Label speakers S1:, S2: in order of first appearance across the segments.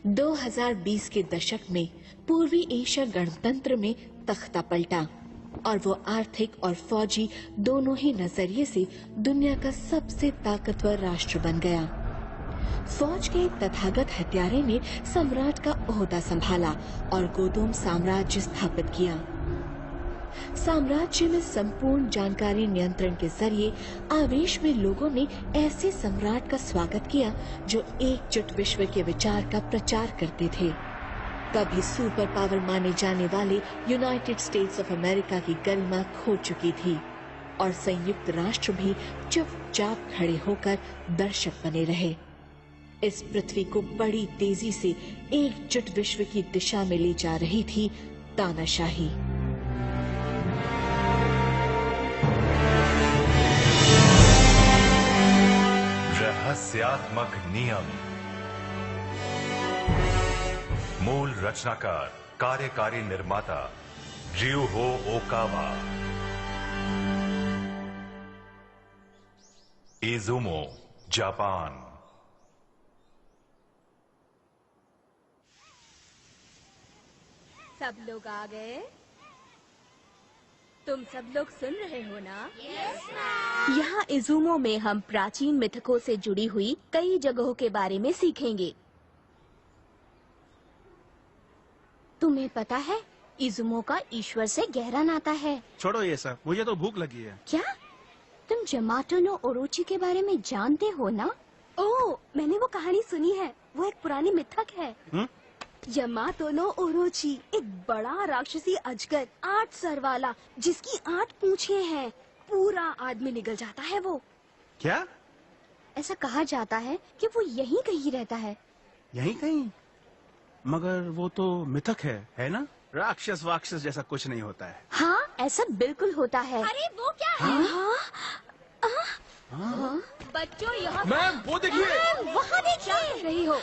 S1: 2020 के दशक में पूर्वी एशिया गणतंत्र में तख्ता पलटा और वो आर्थिक और फौजी दोनों ही नजरिए से दुनिया का सबसे ताकतवर राष्ट्र बन गया। फौज के तथागत हत्यारे ने सम्राट का ओहदा संभाला और गोदोम साम्राज्य स्थापित किया। साम्राज्य में संपूर्ण जानकारी नियंत्रण के जरिए आवेश में लोगों ने ऐसे सम्राट का स्वागत किया जो एकजुट विश्व के विचार का प्रचार करते थे। कभी सुपर पावर माने जाने वाले यूनाइटेड स्टेट्स ऑफ अमेरिका की गरिमा खो चुकी थी और संयुक्त राष्ट्र भी चुपचाप खड़े होकर दर्शक बने रहे। इस पृथ्वी को बड़ी तेजी से एकजुट विश्व की दिशा में ले जा रही थी तानाशाही।
S2: रहस्यात्मक नियम। मूल रचनाकार कार्यकारी निर्माता रियुहो ओकावा। Izumo Japan.
S3: सब लोग आ गए? तुम सब लोग सुन रहे हो ना? यहाँ इजुमो में हम प्राचीन मिथकों से जुड़ी हुई कई जगहों के बारे में सीखेंगे। तुम्हें पता है इजुमो का ईश्वर से गहरा नाता है।
S4: छोड़ो ये सब, मुझे तो भूख लगी है।
S3: क्या तुम जमातो नो ओरोची के बारे में जानते हो ना? ओह, मैंने वो कहानी सुनी है। वो एक पुरानी मिथक है। यमातो नो ओरोची एक बड़ा राक्षसी अजगर 8 सर वाला जिसकी 8 पूंछें हैं। पूरा आदमी निगल जाता है वो।
S4: क्या?
S3: ऐसा कहा जाता है कि वो यहीं कहीं रहता है।
S4: यहीं कहीं? मगर वो तो मिथक है ना? राक्षस वाक्षस जैसा कुछ नहीं होता है।
S3: हाँ, ऐसा बिल्कुल होता है। अरे वो क्या है? हाँ? बच्चों यहाँ
S4: मैम वो देखिए।
S3: वहाँ देखिए। क्या कर रही हो?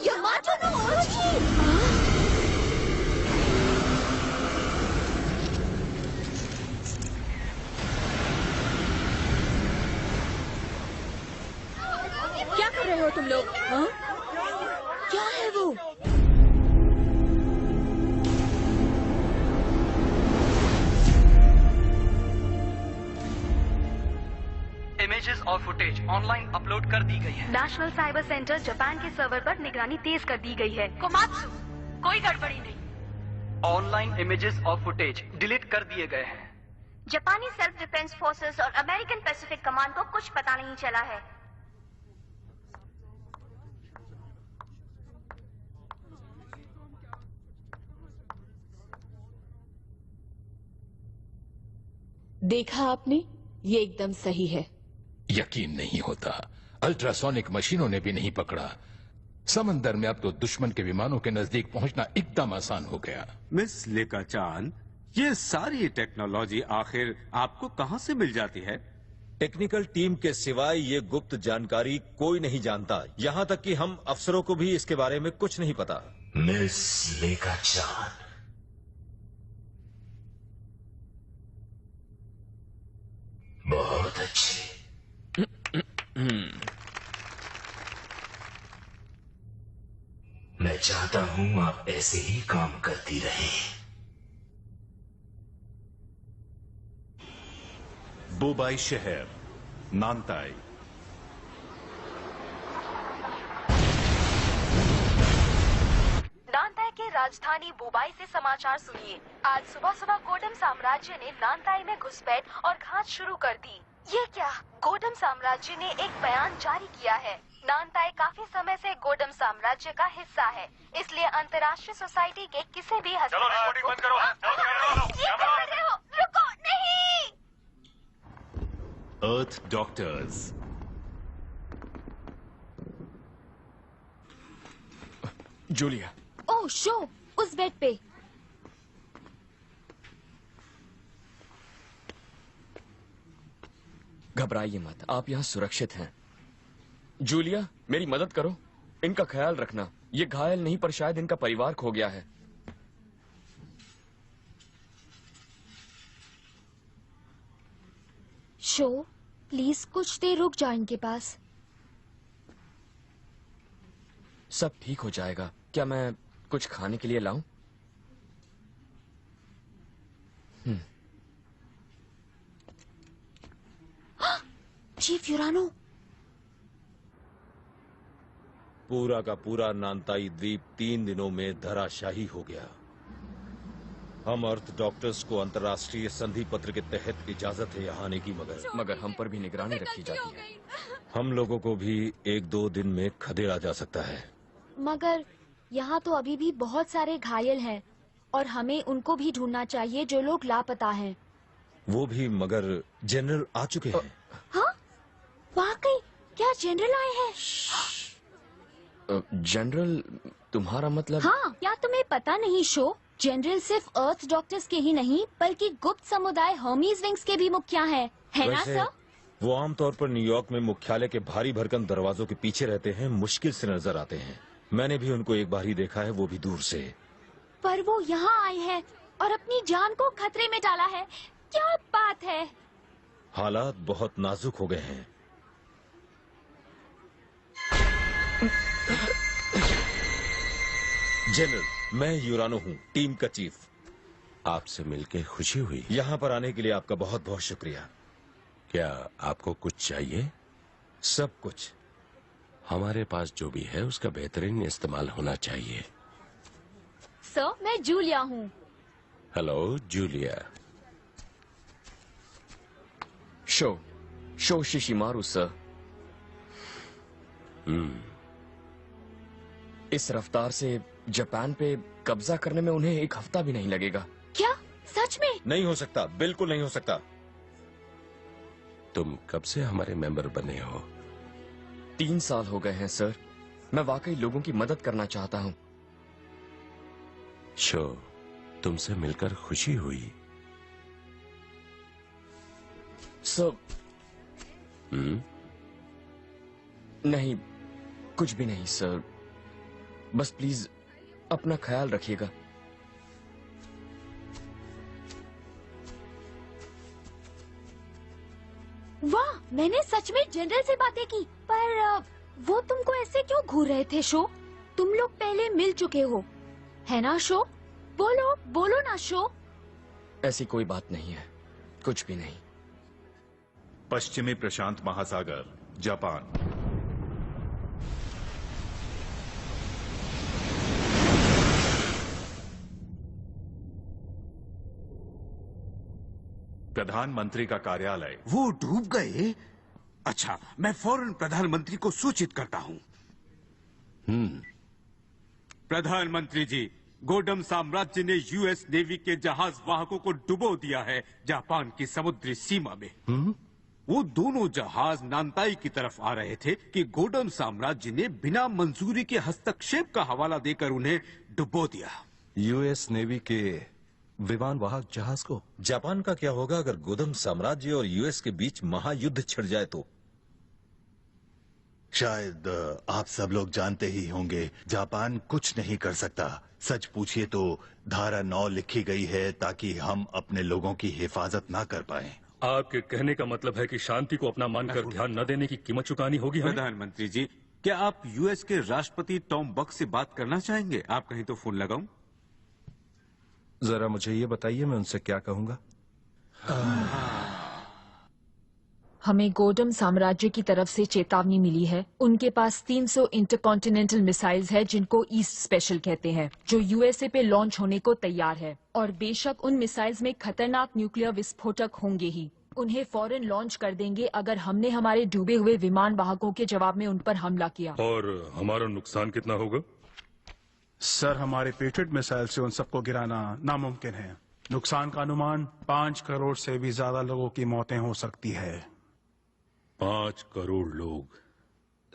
S3: यमातो नो ओरोची। क्या कर रहे हो तुम लोग? हाँ? क्या है वो?
S5: इमेजेस और फुटेज ऑनलाइन अपलोड कर दी गई है।
S6: नेशनल साइबर सेंटर जापान के सर्वर पर निगरानी तेज कर दी गई है।
S5: कोमात्सु, कोई गड़बड़ी नहीं। ऑनलाइन इमेजेस और फुटेज डिलीट कर दिए गए हैं।
S6: जापानी सेल्फ डिफेंस फोर्सेस और अमेरिकन पैसिफिक कमांड को कुछ पता नहीं चला है।
S1: देखा आपने, ये एकदम सही है।
S7: यकीन नहीं होता, अल्ट्रासोनिक मशीनों ने भी नहीं पकड़ा। समंदर में अब तो दुश्मन के विमानों के नजदीक पहुंचना एकदम आसान हो गया।
S8: मिस लेकाचान, ये सारी टेक्नोलॉजी आखिर आपको कहां से मिल जाती है?
S9: टेक्निकल टीम के सिवाय ये गुप्त जानकारी कोई नहीं जानता। यहाँ तक कि हम अफसरों को भी इसके बारे में कुछ नहीं पता।
S10: मिस लेकाचान, बहुत अच्छे। मैं चाहता हूं आप ऐसे ही काम करती रहें।
S2: बुबाई शहर, नानताई।
S6: नानताई के राजधानी बुबाई से समाचार सुनिए। आज सुबह सुबह गोडम साम्राज्य ने नानताई में घुसपैठ और घात शुरू कर दी। ये क्या? गोडम साम्राज्य ने एक बयान जारी किया है। नानताई काफी समय से गोडम साम्राज्य का हिस्सा है, इसलिए अंतर्राष्ट्रीय सोसाइटी के किसी भी
S2: चलो रिकॉर्डिंग बंद करो।
S6: ये क्या कर रहे हो? रुको, नहीं।
S2: अर्थ डॉक्टर्स।
S4: जूलिया।
S3: ओह शो, उस बेड पे।
S11: घबराइए मत, आप यहाँ सुरक्षित हैं। जूलिया, मेरी मदद करो। इनका ख्याल रखना। ये घायल नहीं पर शायद इनका परिवार खो गया है।
S3: शो, प्लीज कुछ देर रुक जाओ इनके पास।
S11: सब ठीक हो जाएगा। क्या मैं कुछ खाने के लिए लाऊं?
S1: चीफ यूरानो,
S9: पूरा का पूरा नानताई द्वीप 3 दिनों में धराशाही हो गया। हम अर्थ डॉक्टर्स को अंतर्राष्ट्रीय संधि पत्र के तहत इजाजत है यहाँ आने की,
S11: मगर हम पर भी निगरानी रखी जाती है।
S9: हम लोगों को भी 1-2 दिन में खदेड़ा जा सकता है।
S3: मगर यहाँ तो अभी भी बहुत सारे घायल हैं और हमें उनको भी ढूंढना चाहिए जो लोग लापता हैं।
S9: वो भी, मगर जनरल आ चुके हैं।
S3: हाँ? वाकई? क्या जनरल आए हैं?
S11: जनरल, तुम्हारा मतलब?
S3: हाँ, क्या तुम्हें पता नहीं शो? जनरल सिर्फ अर्थ डॉक्टर्स के ही नहीं बल्कि गुप्त समुदाय हर्मीज विंग्स के भी मुखिया हैं, है ना सर?
S9: वो आमतौर पर न्यूयॉर्क में मुख्यालय के भारी भरकम दरवाजों के पीछे रहते हैं, मुश्किल से नजर आते हैं। मैंने भी उनको एक बार ही देखा है, वो भी दूर से।
S3: पर वो यहाँ आए हैं और अपनी जान को खतरे में डाला है। क्या बात है?
S9: हालात बहुत नाजुक हो गए हैं। जनरल, मैं यूरानो हूँ, टीम का चीफ।
S12: आपसे मिलकर खुशी हुई।
S9: यहाँ पर आने के लिए आपका बहुत बहुत शुक्रिया।
S12: क्या आपको कुछ चाहिए?
S9: सब कुछ।
S12: हमारे पास जो भी है उसका बेहतरीन इस्तेमाल होना चाहिए।
S3: सर, मैं जूलिया हूँ।
S12: Hello Julia.
S11: Sho Shishimaru sir. इस रफ्तार से जापान पे कब्जा करने में उन्हें 1 हफ्ता भी नहीं लगेगा।
S3: क्या? सच में?
S9: नहीं हो सकता, बिल्कुल नहीं हो सकता।
S12: तुम कब से हमारे मेंबर बने हो?
S11: 3 साल हो गए हैं सर। मैं वाकई लोगों की मदद करना चाहता हूँ।
S12: शो, तुमसे मिलकर खुशी हुई।
S11: सर नहीं, कुछ भी नहीं सर। बस प्लीज अपना ख्याल रखिएगा।
S3: वाह, मैंने सच में जनरल से बातें की, पर वो तुमको ऐसे क्यों घूर रहे थे शो? तुम लोग पहले मिल चुके हो, है ना शो? बोलो ना शो।
S11: ऐसी कोई बात नहीं है, कुछ भी नहीं।
S2: पश्चिमी प्रशांत महासागर, जापान। प्रधानमंत्री का कार्यालय।
S8: वो डूब गए? अच्छा, मैं फौरन प्रधानमंत्री को सूचित करता हूँ। प्रधानमंत्री जी, गोडम साम्राज्य ने यूएस नेवी के जहाज वाहकों को डुबो दिया है जापान की समुद्री सीमा में। वो दोनों जहाज नानताई की तरफ आ रहे थे कि गोडम साम्राज्य ने बिना मंजूरी के हस्तक्षेप का हवाला देकर उन्हें डुबो दिया।
S13: यूएस नेवी के विमान वाहक जहाज को?
S9: जापान का क्या होगा अगर गोदम साम्राज्य और यूएस के बीच महायुद्ध छिड़ जाए तो?
S14: शायद आप सब लोग जानते ही होंगे, जापान कुछ नहीं कर सकता। सच पूछिए तो धारा 9 लिखी गई है ताकि हम अपने लोगों की हिफाजत ना कर पाएं।
S15: आपके कहने का मतलब है कि शांति को अपना मानकर ध्यान न देने की कीमत चुकानी होगी हमें?
S8: प्रधानमंत्री जी, क्या आप यूएस के राष्ट्रपति टॉम बक से बात करना चाहेंगे? आप कहीं तो फोन लगाऊं?
S13: जरा मुझे ये बताइए, मैं उनसे क्या कहूंगा?
S16: हमें गोडम साम्राज्य की तरफ से चेतावनी मिली है। उनके पास 300 इंटरकॉन्टिनेंटल मिसाइल्स है जिनको ईस्ट स्पेशल कहते हैं, जो यूएसए पे लॉन्च होने को तैयार है। और बेशक उन मिसाइल्स में खतरनाक न्यूक्लियर विस्फोटक होंगे ही। उन्हें फौरन लॉन्च कर देंगे अगर हमने हमारे डूबे हुए विमान वाहकों के जवाब में उन पर हमला किया।
S15: और हमारा नुकसान कितना होगा?
S4: सर, हमारे पेट्रियट मिसाइल से उन सबको गिराना नामुमकिन है। नुकसान का अनुमान 5 करोड़ से भी ज्यादा लोगों की मौतें हो सकती है।
S15: 5 करोड़ लोग?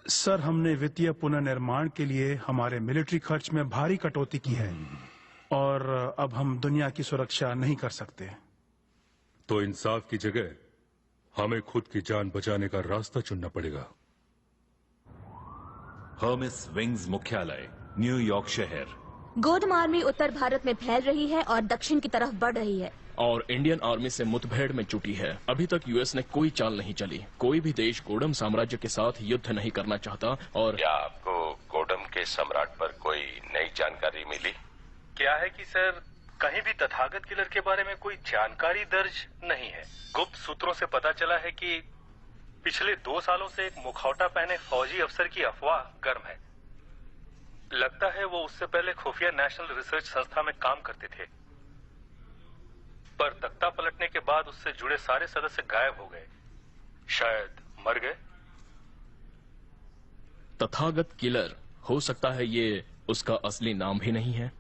S4: सर, हमने वित्तीय पुनर्निर्माण के लिए हमारे मिलिट्री खर्च में भारी कटौती की है और अब हम दुनिया की सुरक्षा नहीं कर सकते।
S15: तो इंसाफ की जगह हमें खुद की जान बचाने का रास्ता चुनना पड़ेगा।
S2: हर्मिस विंग्स मुख्यालय, न्यूयॉर्क शहर।
S3: गोडम आर्मी उत्तर भारत में फैल रही है और दक्षिण की तरफ बढ़ रही है
S17: और इंडियन आर्मी से मुठभेड़ में जुटी है। अभी तक यूएस ने कोई चाल नहीं चली। कोई भी देश गोडम साम्राज्य के साथ युद्ध नहीं करना चाहता। और
S12: क्या आपको गोडम के सम्राट पर कोई नई जानकारी मिली?
S18: क्या है कि सर, कहीं भी तथागत किलर के बारे में कोई जानकारी दर्ज नहीं है। गुप्त सूत्रों से पता चला है कि पिछले 2 सालों से एक मुखौटा पहने फौजी अफसर की अफवाह गर्म है। लगता है वो उससे पहले खुफिया नेशनल रिसर्च संस्था में काम करते थे, पर तख्ता पलटने के बाद उससे जुड़े सारे सदस्य गायब हो गए। शायद मर गए।
S17: तथागत किलर, हो सकता है ये उसका असली नाम ही नहीं है।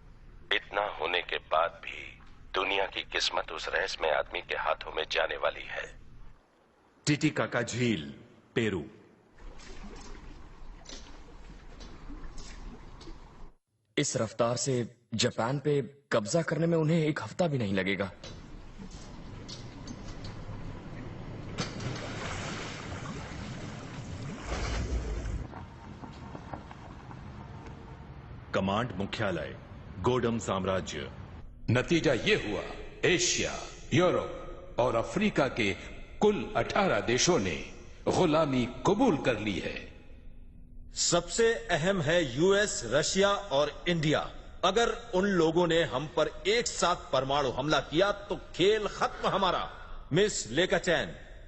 S12: इतना होने के बाद भी दुनिया की किस्मत उस रहस्यमय आदमी के हाथों में जाने वाली है।
S14: टिटिकाका झील, पेरू।
S11: इस रफ्तार से जापान पे कब्जा करने में उन्हें 1 हफ्ता भी नहीं लगेगा।
S14: कमांड मुख्यालय, गोडम साम्राज्य।
S7: नतीजा ये हुआ, एशिया, यूरोप और अफ्रीका के कुल 18 देशों ने गुलामी कबूल कर ली है।
S9: सबसे अहम है यूएस, रशिया और इंडिया। अगर उन लोगों ने हम पर एक साथ परमाणु हमला किया तो खेल खत्म हमारा। मिस लेकाचैन,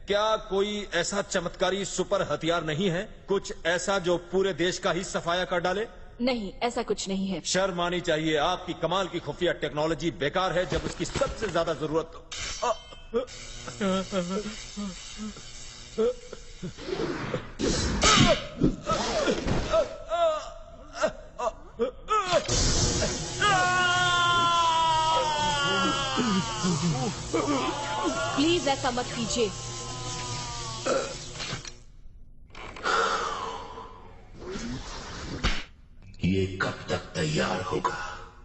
S9: क्या कोई ऐसा चमत्कारी सुपर हथियार नहीं है, कुछ ऐसा जो पूरे देश का ही सफाया कर डाले?
S16: नहीं, ऐसा कुछ नहीं है।
S9: शर्म आनी चाहिए। आपकी कमाल की खुफिया टेक्नोलॉजी बेकार है जब उसकी सबसे ज्यादा जरूरत
S16: प्लीज ऐसा मत कीजिए।
S10: ये कब तक तैयार होगा?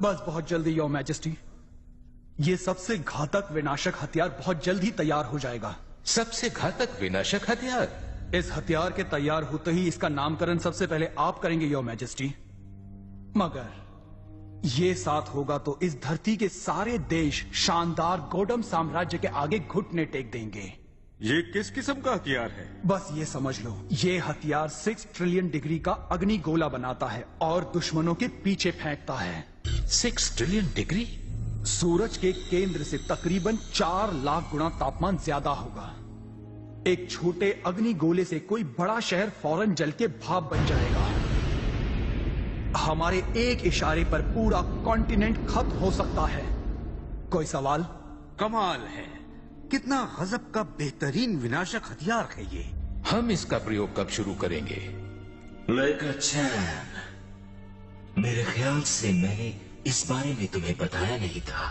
S19: बस बहुत जल्दी योर मैजेस्टी। ये सबसे घातक विनाशक हथियार बहुत जल्द ही तैयार हो जाएगा।
S7: सबसे घातक विनाशक हथियार?
S19: इस हथियार के तैयार होते ही इसका नामकरण सबसे पहले आप करेंगे योर मैजेस्टी। मगर ये साथ होगा तो इस धरती के सारे देश शानदार गोडम साम्राज्य के आगे घुटने टेक देंगे।
S8: ये किस किस्म का हथियार है?
S19: बस ये समझ लो, ये हथियार 6 ट्रिलियन डिग्री का अग्नि गोला बनाता है और दुश्मनों के पीछे फेंकता है।
S7: 6 ट्रिलियन डिग्री?
S19: सूरज के केंद्र से तकरीबन 4 लाख गुना तापमान ज्यादा होगा। एक छोटे अग्नि गोले से कोई बड़ा शहर फौरन जल के भाप बन जाएगा। हमारे एक इशारे पर पूरा कॉन्टिनेंट खत्म हो सकता है। कोई सवाल?
S8: कमाल है, कितना गजब का बेहतरीन विनाशक हथियार है ये।
S7: हम इसका प्रयोग कब शुरू करेंगे?
S10: लेकाचैन, मेरे ख्याल से मैंने इस बारे में तुम्हें बताया नहीं था।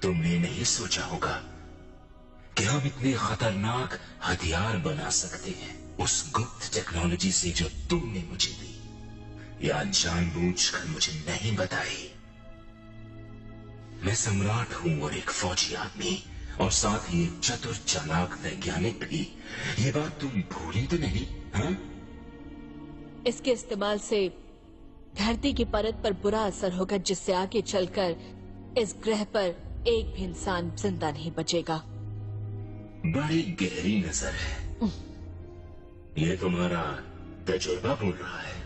S10: तुमने नहीं सोचा होगा कि हम इतने खतरनाक हथियार बना सकते हैं उस गुप्त टेक्नोलॉजी से जो तुमने मुझे दी या जानबूझकर मुझे नहीं बताई। मैं सम्राट हूं और एक फौजी आदमी और साथ ही एक चतुर चालाक वैज्ञानिक भी। ये बात तुम भूली तो नहीं? हाँ?
S1: इसके इस्तेमाल से धरती की परत पर बुरा असर होगा, जिससे आगे चलकर इस ग्रह पर एक भी इंसान जिंदा नहीं बचेगा।
S10: बड़ी गहरी नजर है। ये तुम्हारा तजुर्बा बोल रहा है।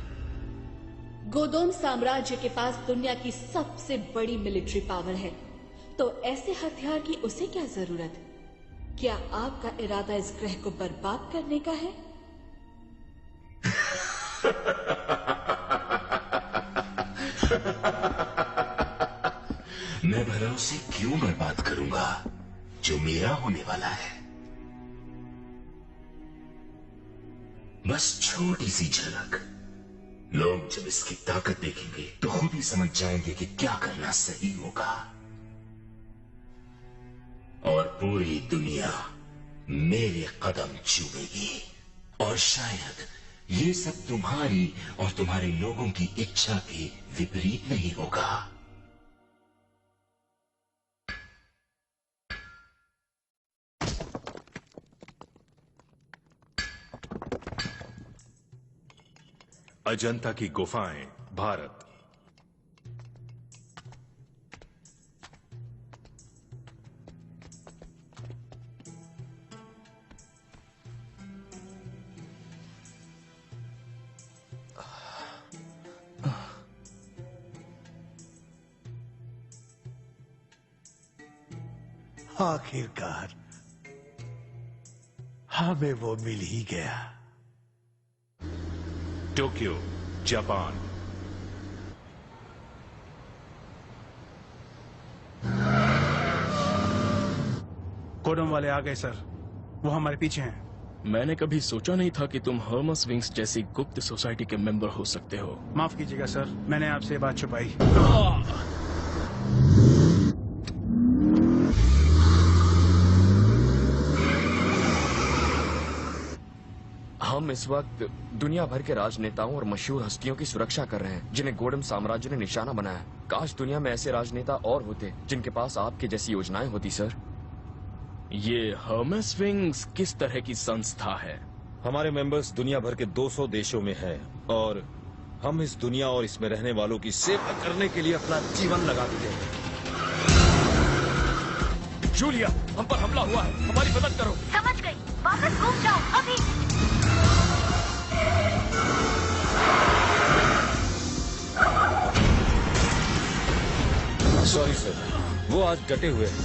S1: गोदोम साम्राज्य के पास दुनिया की सबसे बड़ी मिलिट्री पावर है, तो ऐसे हथियार की उसे क्या जरूरत? क्या आपका इरादा इस ग्रह को बर्बाद करने का है?
S10: मैं भला उसे क्यों बर्बाद करूंगा जो मेरा होने वाला है? बस छोटी सी झलक। लोग जब इसकी ताकत देखेंगे तो खुद ही समझ जाएंगे कि क्या करना सही होगा। और पूरी दुनिया मेरे कदम चूमेगी। और शायद ये सब तुम्हारी और तुम्हारे लोगों की इच्छा के विपरीत नहीं होगा।
S14: अजंता की गुफाएं, भारत।
S20: आखिरकार हमें वो मिल ही गया।
S2: Tokyo, Japan.
S4: कोडम वाले आ गए सर, वो हमारे पीछे हैं।
S17: मैंने कभी सोचा नहीं था कि तुम हर्मस विंग्स जैसी गुप्त सोसाइटी के मेंबर हो सकते हो।
S4: माफ कीजिएगा सर, मैंने आपसे बात छुपाई।
S11: हम इस वक्त दुनिया भर के राजनेताओं और मशहूर हस्तियों की सुरक्षा कर रहे हैं जिन्हें गोडम साम्राज्य ने निशाना बनाया। काश दुनिया में ऐसे राजनेता और होते जिनके पास आपकी जैसी योजनाएं होती सर।
S17: ये हर्मस विंग्स किस तरह की संस्था है?
S9: हमारे मेंबर्स दुनिया भर के 200 देशों में हैं और हम इस दुनिया और इसमें रहने वालों की सेवा करने के लिए अपना जीवन लगा देते हैं।
S11: जूलिया, हम पर हमला हुआ है, हमारी मदद करो।
S6: समझ गई, वापस घूम जाओ अभी।
S9: सॉरी सर, वो आज डटे हुए हैं।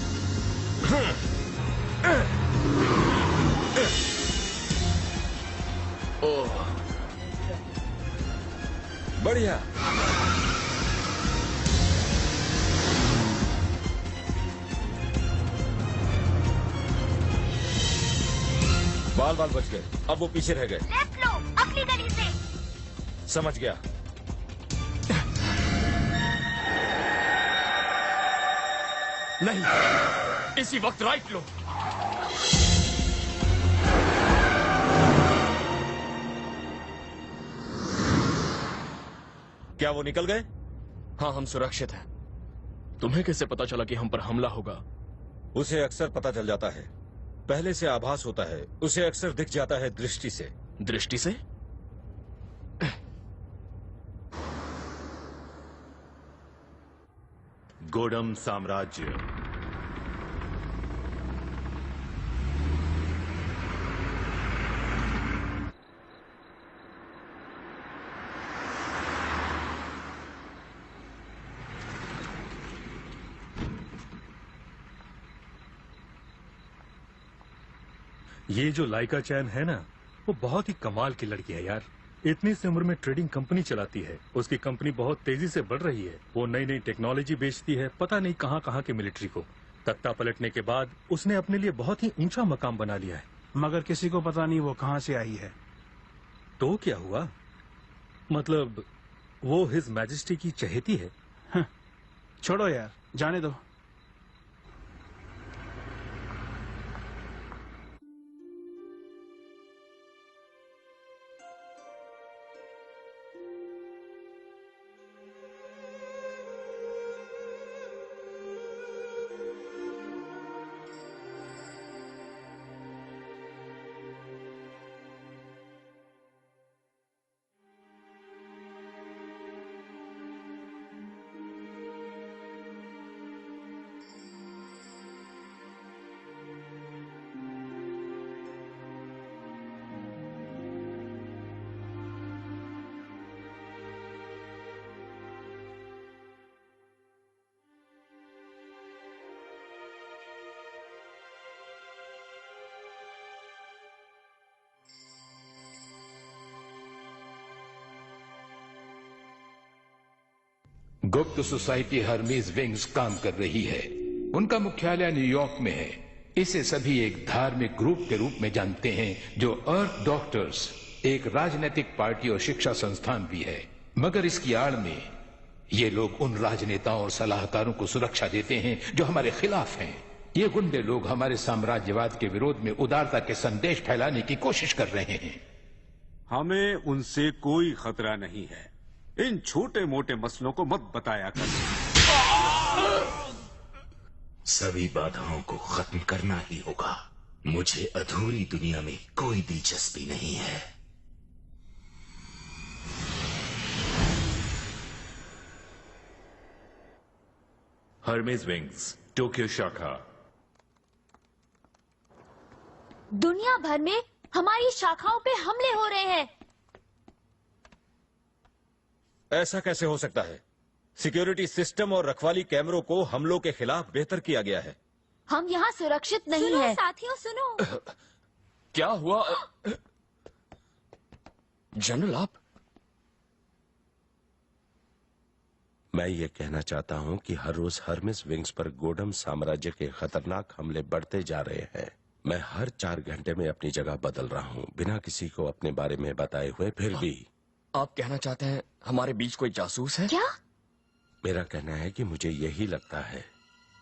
S11: ओह,
S9: बढ़िया। बाल बाल बच गए, अब वो पीछे रह गए।
S6: लेफ्ट लो, अगली गली से।
S9: समझ गया।
S11: नहीं, इसी वक्त राइट लो।
S9: क्या वो निकल गए?
S11: हाँ, हम सुरक्षित हैं।
S17: तुम्हें कैसे पता चला कि हम पर हमला होगा?
S9: उसे अक्सर पता चल जाता है, पहले से आभास होता है, उसे अक्सर दिख जाता है दृष्टि से।
S17: दृष्टि से?
S2: गोडम साम्राज्य।
S15: ये जो लाइका चैन है ना, वो बहुत ही कमाल की लड़की है यार। इतनी सी उम्र में ट्रेडिंग कंपनी चलाती है। उसकी कंपनी बहुत तेजी से बढ़ रही है। वो नई नई टेक्नोलॉजी बेचती है, पता नहीं कहाँ कहाँ के मिलिट्री को। तख्ता पलटने के बाद उसने अपने लिए बहुत ही ऊंचा मकाम बना लिया है।
S4: मगर किसी को पता नहीं वो कहाँ से आई है।
S15: तो क्या हुआ? मतलब वो हिज मैजेस्टी की चहेती है।
S4: छोड़ो यार, जाने दो।
S7: गुप्त सोसाइटी हर्मीज विंग्स काम कर रही है। उनका मुख्यालय न्यूयॉर्क में है। इसे सभी एक धार्मिक ग्रुप के रूप में जानते हैं जो अर्थ डॉक्टर्स एक राजनीतिक पार्टी और शिक्षा संस्थान भी है। मगर इसकी आड़ में ये लोग उन राजनेताओं और सलाहकारों को सुरक्षा देते हैं जो हमारे खिलाफ हैं। ये गुंडे लोग हमारे साम्राज्यवाद के विरोध में उदारता के संदेश फैलाने की कोशिश कर रहे हैं।
S8: हमें उनसे कोई खतरा नहीं है। इन छोटे मोटे मसलों को मत बताया कर।
S10: सभी बाधाओं को खत्म करना ही होगा। मुझे अधूरी दुनिया में कोई दिलचस्पी नहीं है।
S2: हर्मेस विंग्स, टोक्यो शाखा।
S3: दुनिया भर में हमारी शाखाओं पे हमले हो रहे हैं।
S9: ऐसा कैसे हो सकता है? सिक्योरिटी सिस्टम और रखवाली कैमरों को हमलों के खिलाफ बेहतर किया गया है।
S16: हम यहाँ सुरक्षित नहीं
S3: सुनो
S16: हैं।
S3: साथियों सुनो।
S11: क्या हुआ? जनरल आप?
S12: मैं ये कहना चाहता हूं कि हर रोज हर्मिस विंग्स पर गोडम साम्राज्य के खतरनाक हमले बढ़ते जा रहे हैं। मैं हर 4 घंटे में अपनी जगह बदल रहा हूं, बिना किसी को अपने बारे में बताए हुए। फिर भी
S11: आप कहना चाहते हैं हमारे बीच कोई जासूस है?
S3: क्या?
S12: मेरा कहना है कि मुझे यही लगता है।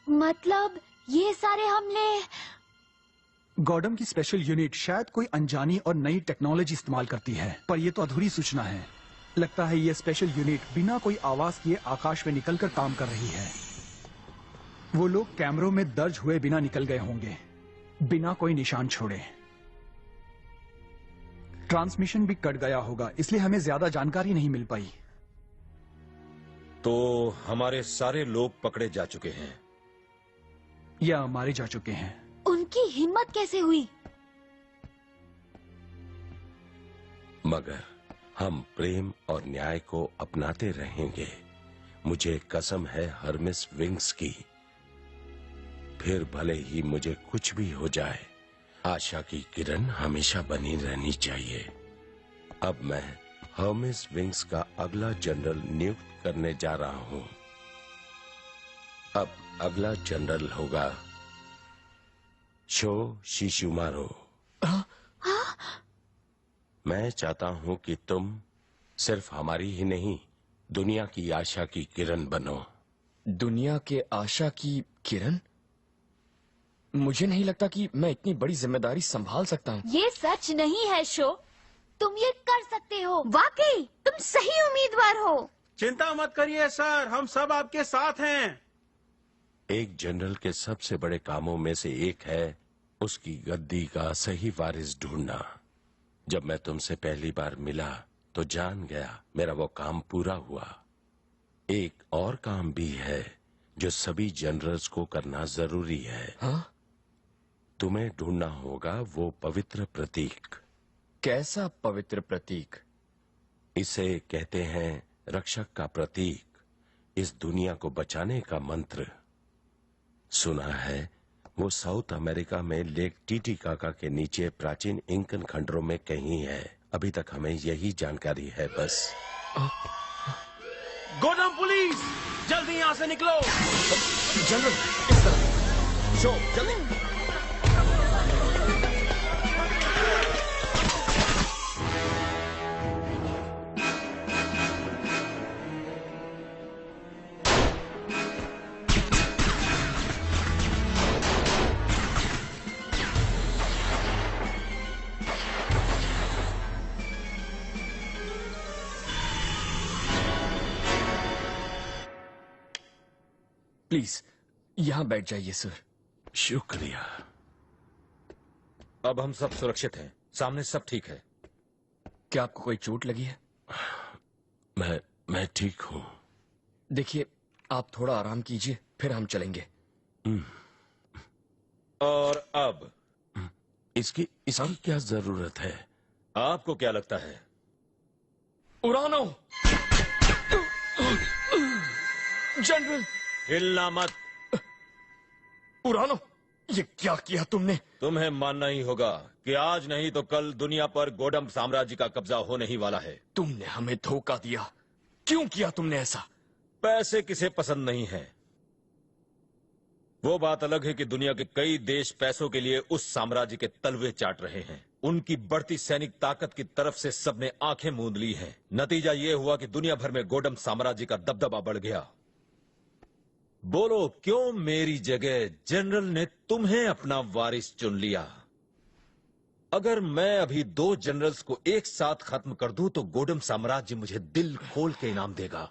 S3: मतलब ये सारे हमले।
S19: गॉडम की स्पेशल यूनिट शायद कोई अनजानी और नई टेक्नोलॉजी इस्तेमाल करती है, पर यह तो अधूरी सूचना है। लगता है ये स्पेशल यूनिट बिना कोई आवाज किए आकाश में निकलकर काम कर रही है। वो लोग कैमरों में दर्ज हुए बिना निकल गए होंगे, बिना कोई निशान छोड़े। ट्रांसमिशन भी कट गया होगा, इसलिए हमें ज्यादा जानकारी नहीं मिल पाई।
S9: तो हमारे सारे लोग पकड़े जा चुके हैं
S19: या मारे जा चुके हैं।
S3: उनकी हिम्मत कैसे हुई?
S12: मगर हम प्रेम और न्याय को अपनाते रहेंगे। मुझे कसम है हर्मिस विंग्स की। फिर भले ही मुझे कुछ भी हो जाए, आशा की किरण हमेशा बनी रहनी चाहिए। अब मैं हर्मिस विंग्स का अगला जनरल नियुक्त करने जा रहा हूं। अब अगला जनरल होगा शो शिशुमारो। मैं चाहता हूं कि तुम सिर्फ हमारी ही नहीं, दुनिया की आशा की किरण बनो।
S11: दुनिया के आशा की किरण? मुझे नहीं लगता कि मैं इतनी बड़ी जिम्मेदारी संभाल सकता हूँ।
S3: ये सच नहीं है शो, तुम ये कर सकते हो। वाकई तुम सही उम्मीदवार हो।
S13: चिंता मत करिए सर, हम सब आपके साथ हैं।
S12: एक जनरल के सबसे बड़े कामों में से एक है उसकी गद्दी का सही वारिस ढूंढना। जब मैं तुमसे पहली बार मिला तो जान गया मेरा वो काम पूरा हुआ। एक और काम भी है जो सभी जनरल्स को करना जरूरी है।
S11: हाँ?
S12: तुम्हें ढूंढना होगा वो पवित्र प्रतीक।
S11: कैसा पवित्र प्रतीक?
S12: इसे कहते हैं रक्षक का प्रतीक, इस दुनिया को बचाने का मंत्र। सुना है वो साउथ अमेरिका में लेक टीटीकाका के नीचे प्राचीन इंकन खंडरों में कहीं है। अभी तक हमें यही जानकारी है बस।
S13: गोडम पुलिस, जल्दी यहाँ से निकलो।
S11: जनरल इस तरफ।
S9: शो जल्दी।
S11: प्लीज यहाँ बैठ जाइए सर।
S12: शुक्रिया।
S9: अब हम सब सुरक्षित हैं, सामने सब ठीक है।
S11: क्या आपको कोई चोट लगी है?
S12: मैं ठीक हूँ।
S11: देखिए आप थोड़ा आराम कीजिए, फिर हम चलेंगे।
S9: और अब
S12: इसकी क्या जरूरत है?
S9: आपको क्या लगता है?
S11: उड़ानो। जनरल
S9: हिलना मत।
S11: उड़ानो, ये क्या किया तुमने?
S9: तुम्हें मानना ही होगा कि आज नहीं तो कल दुनिया पर गोडम साम्राज्य का कब्जा होने ही वाला है।
S11: तुमने हमें धोखा दिया। क्यों किया तुमने ऐसा?
S9: पैसे किसे पसंद नहीं है? वो बात अलग है कि दुनिया के कई देश पैसों के लिए उस साम्राज्य के तलवे चाट रहे हैं। उनकी बढ़ती सैनिक ताकत की तरफ से सबने आंखें मूंद ली हैं। नतीजा ये हुआ कि दुनिया भर में गोडम साम्राज्य का दबदबा बढ़ गया। बोलो क्यों मेरी जगह जनरल ने तुम्हें अपना वारिस चुन लिया? अगर मैं अभी 2 जनरल्स को एक साथ खत्म कर दूं तो गोडम साम्राज्य मुझे दिल खोल के इनाम देगा।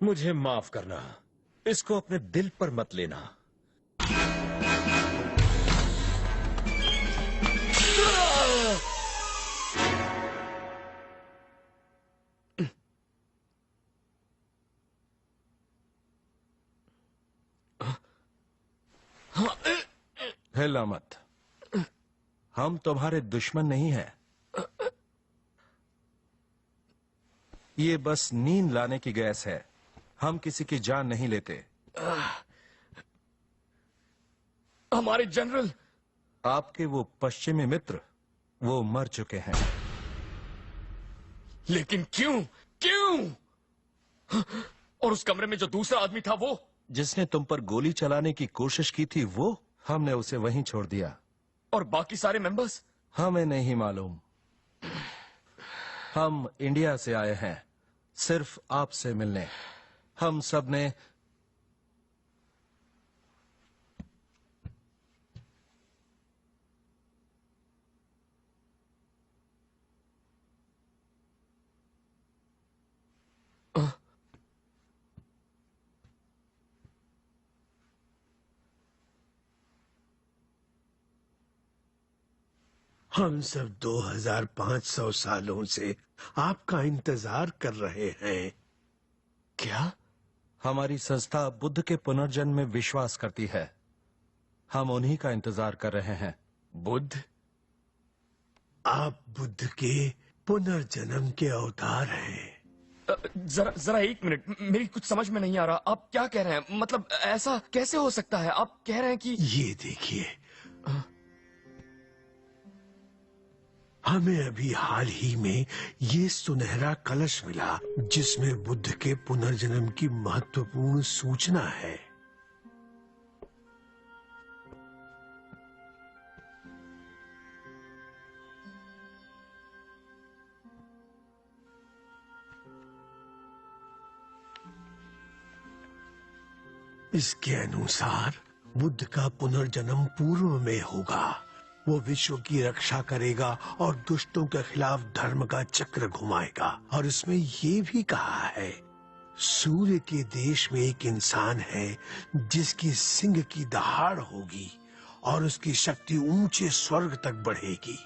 S9: मुझे माफ करना, इसको अपने दिल पर मत लेना।
S13: हिला मत, हम तुम्हारे दुश्मन नहीं हैं। ये बस नींद लाने की गैस है, हम किसी की जान नहीं लेते।
S11: हमारे जनरल।
S13: आपके वो पश्चिमी मित्र वो मर चुके हैं।
S11: लेकिन क्यों क्यों? और उस कमरे में जो दूसरा आदमी था वो
S13: जिसने तुम पर गोली चलाने की कोशिश की थी, वो हमने उसे वहीं छोड़ दिया।
S11: और बाकी सारे मेंबर्स?
S13: हमें नहीं मालूम। हम इंडिया से आए हैं सिर्फ आपसे मिलने। हम सब ने
S20: हम सब 2500 सालों से आपका इंतजार कर रहे हैं।
S13: क्या? हमारी संस्था बुद्ध के पुनर्जन्म में विश्वास करती है। हम उन्हीं का इंतजार कर रहे हैं।
S11: बुद्ध?
S20: आप बुद्ध के पुनर्जन्म के अवतार हैं।
S11: जरा एक मिनट, मेरी कुछ समझ में नहीं आ रहा। आप क्या कह रहे हैं? मतलब ऐसा कैसे हो सकता है? आप कह रहे हैं कि
S20: ये देखिए, हमें अभी हाल ही में ये सुनहरा कलश मिला जिसमें बुद्ध के पुनर्जन्म की महत्वपूर्ण सूचना है। इसके अनुसार बुद्ध का पुनर्जन्म पूर्व में होगा। वो विश्व की रक्षा करेगा और दुष्टों के खिलाफ धर्म का चक्र घुमाएगा। और इसमें ये भी कहा है, सूर्य के देश में एक इंसान है जिसकी सिंह की दहाड़ होगी और उसकी शक्ति ऊंचे स्वर्ग तक बढ़ेगी।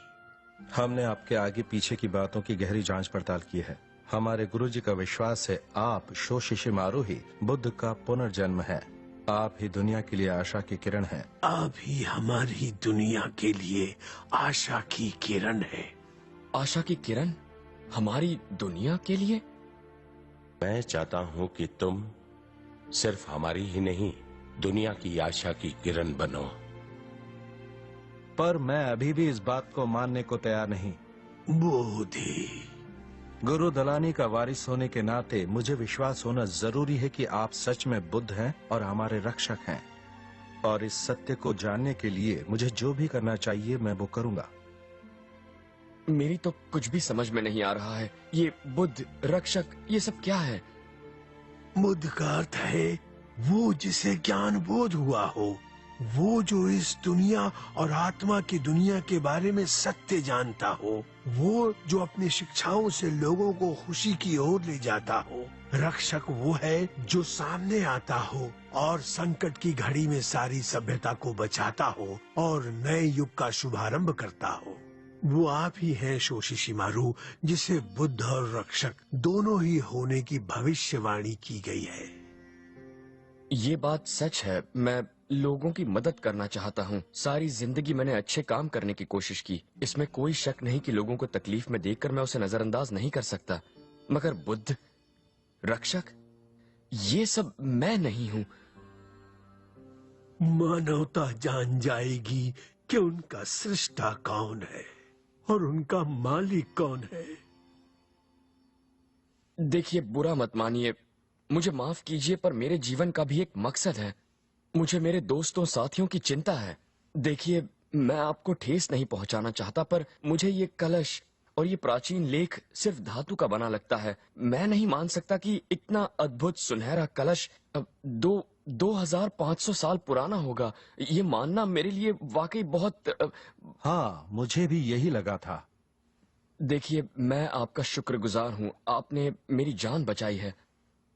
S13: हमने आपके आगे पीछे की बातों की गहरी जांच पड़ताल की है। हमारे गुरुजी का विश्वास है आप शोशिशिमारू ही बुद्ध का पुनर्जन्म है। आप ही दुनिया के लिए आशा की किरण है।
S20: आप ही हमारी दुनिया के लिए आशा की किरण है।
S11: आशा की किरण हमारी दुनिया के लिए?
S12: मैं चाहता हूं कि तुम सिर्फ हमारी ही नहीं, दुनिया की आशा की किरण बनो।
S13: पर मैं अभी भी इस बात को मानने को तैयार नहीं।
S20: बोधि,
S13: गुरु दलानी का वारिस होने के नाते मुझे विश्वास होना जरूरी है कि आप सच में बुद्ध हैं और हमारे रक्षक हैं। और इस सत्य को जानने के लिए मुझे जो भी करना चाहिए मैं वो करूंगा।
S11: मेरी तो कुछ भी समझ में नहीं आ रहा है। ये बुद्ध, रक्षक, ये सब क्या है?
S20: बुद्ध का अर्थ है वो जिसे ज्ञान बोध हुआ हो, वो जो इस दुनिया और आत्मा की दुनिया के बारे में सत्य जानता हो, वो जो अपनी शिक्षाओं से लोगों को खुशी की ओर ले जाता हो। रक्षक वो है जो सामने आता हो और संकट की घड़ी में सारी सभ्यता को बचाता हो और नए युग का शुभारंभ करता हो। वो आप ही हैं शोशिशिमारू, जिसे बुद्ध और रक्षक दोनों ही होने की भविष्यवाणी की गई है।
S11: ये बात सच है। मैं लोगों की मदद करना चाहता हूँ। सारी जिंदगी मैंने अच्छे काम करने की कोशिश की। इसमें कोई शक नहीं कि लोगों को तकलीफ में देखकर मैं उसे नजरअंदाज नहीं कर सकता। मगर बुद्ध, रक्षक, ये सब मैं नहीं हूँ।
S20: मानवता जान जाएगी कि उनका सृष्टा कौन है और उनका मालिक कौन है।
S11: देखिए, बुरा मत मानिए, मुझे माफ कीजिए, पर मेरे जीवन का भी एक मकसद है। मुझे मेरे दोस्तों साथियों की चिंता है। देखिए, मैं आपको ठेस नहीं पहुंचाना चाहता, पर मुझे ये कलश और ये प्राचीन लेख सिर्फ धातु का बना लगता है। मैं नहीं मान सकता कि इतना अद्भुत सुनहरा कलश 2500 साल पुराना होगा। ये मानना मेरे लिए वाकई बहुत
S13: हाँ, मुझे भी यही लगा था।
S11: देखिए, मैं आपका शुक्रगुजार हूँ। आपने मेरी जान बचाई है।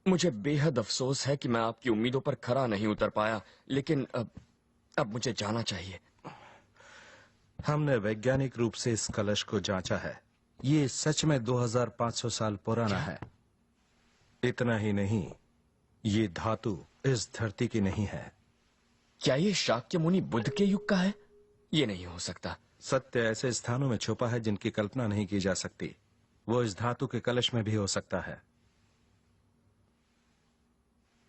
S11: मुझे बेहद अफसोस है कि मैं आपकी उम्मीदों पर खरा नहीं उतर पाया, लेकिन अब मुझे जाना चाहिए।
S13: हमने वैज्ञानिक रूप से इस कलश को जांचा है। ये सच में 2500 साल पुराना है। इतना ही नहीं, ये धातु इस धरती की नहीं है।
S11: क्या ये शाक्य मुनि बुद्ध के युग का है? ये नहीं हो सकता।
S13: सत्य ऐसे स्थानों में छुपा है जिनकी कल्पना नहीं की जा सकती। वो इस धातु के कलश में भी हो सकता है।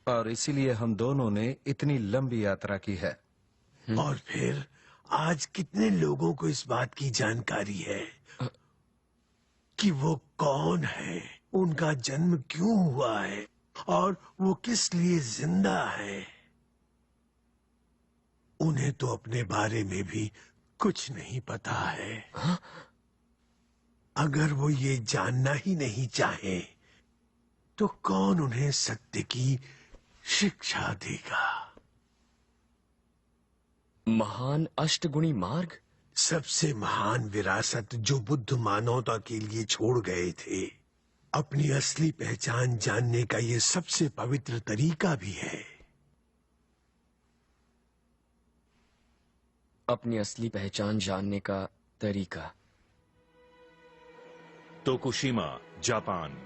S13: और इसीलिए हम दोनों ने इतनी लंबी यात्रा की है।
S20: और फिर आज कितने लोगों को इस बात की जानकारी है कि वो कौन है, उनका जन्म क्यों हुआ है और वो किस लिए जिंदा है। उन्हें तो अपने बारे में भी कुछ नहीं पता है। अगर वो ये जानना ही नहीं चाहे तो कौन उन्हें सत्य की शिक्षा देगा।
S11: महान अष्टगुणी मार्ग,
S20: सबसे महान विरासत जो बुद्ध मानवता के लिए छोड़ गए थे। अपनी असली पहचान जानने का ये सबसे पवित्र तरीका भी है।
S11: अपनी असली पहचान जानने का तरीका।
S2: Tokushima, Japan.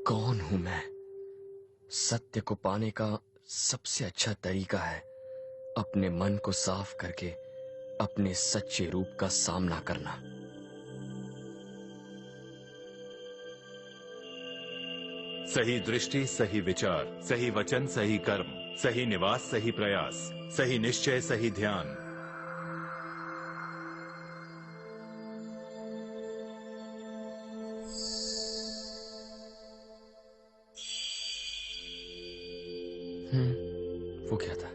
S11: कौन हूं मैं? सत्य को पाने का सबसे अच्छा तरीका है अपने मन को साफ करके अपने सच्चे रूप का सामना करना।
S2: सही दृष्टि, सही विचार, सही वचन, सही कर्म, सही निवास, सही प्रयास, सही निश्चय, सही ध्यान।
S11: वो क्या था?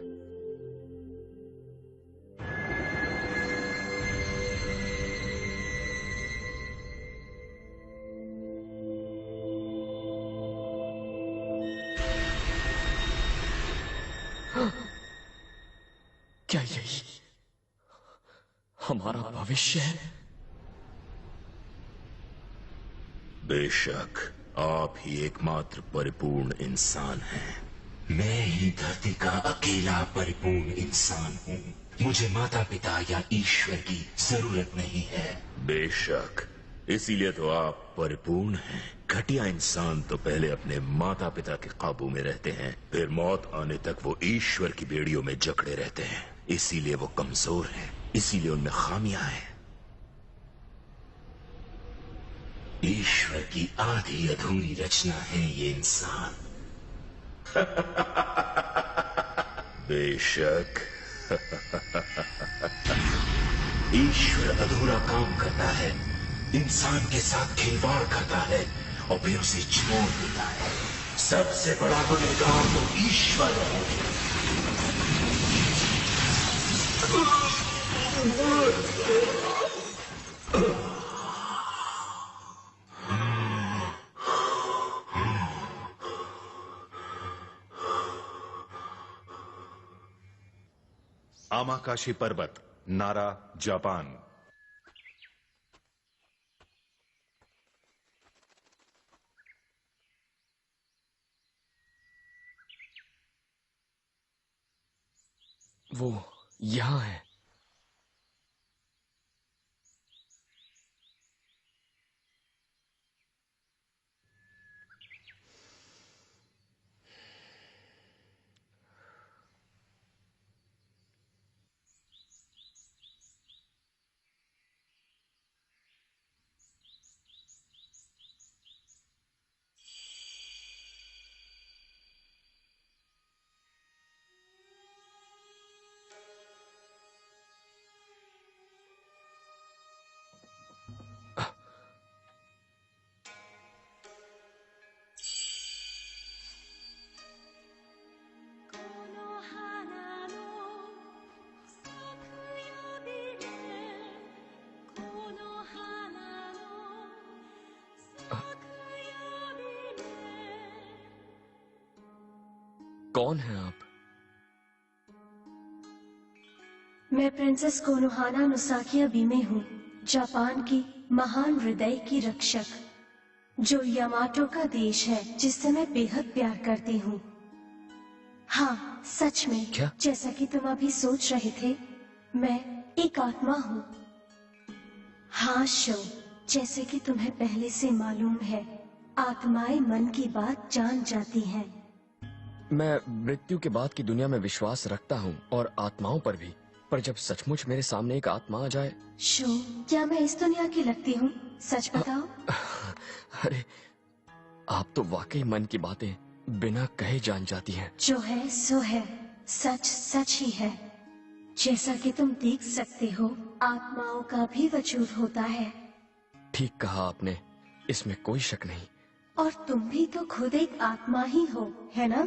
S11: क्या यही हमारा भविष्य है?
S10: बेशक आप ही एकमात्र परिपूर्ण इंसान हैं। मैं ही धरती का अकेला परिपूर्ण इंसान हूँ। मुझे माता पिता या ईश्वर की जरूरत नहीं है। बेशक इसीलिए तो आप परिपूर्ण हैं। घटिया इंसान तो पहले अपने माता पिता के काबू में रहते हैं, फिर मौत आने तक वो ईश्वर की बेड़ियों में जकड़े रहते हैं। इसीलिए वो कमजोर हैं, इसीलिए उनमें खामियां हैं। ईश्वर की आधी अधूरी रचना है ये इंसान। बेशक ईश्वर अधूरा काम करता है, इंसान के साथ खिलवाड़ करता है और फिर उसे छोड़ देता है। सबसे बड़ा गुनहगार तो ईश्वर है।
S2: आमाकाशी पर्वत, नारा, जापान।
S11: वो यहाँ है। कौन है आप?
S3: मैं प्रिंसेस कोनोहाना नुसाकिया बीमे हूँ, जापान की महान हृदय की रक्षक, जो यामाटो का देश है जिससे मैं बेहद प्यार करती हूँ। हाँ, सच में
S11: क्या?
S3: जैसा कि तुम अभी सोच रहे थे, मैं एक आत्मा हूँ। हाँ शो, जैसे कि तुम्हें पहले से मालूम है, आत्माएं मन की बात जान जाती हैं।
S11: मैं मृत्यु के बाद की दुनिया में विश्वास रखता हूँ और आत्माओं पर भी, पर जब सचमुच मेरे सामने एक आत्मा आ जाए।
S3: शो, क्या मैं इस दुनिया की लगती हूँ? सच बताओ।
S11: अरे, आप तो वाकई मन की बातें बिना कहे जान जाती हैं।
S3: जो है सो है, सच सच ही है। जैसा कि तुम देख सकते हो, आत्माओं का भी वजूद होता है।
S11: ठीक कहा आपने, इसमें कोई शक नहीं।
S3: और तुम भी तो खुद एक आत्मा ही हो, है ना?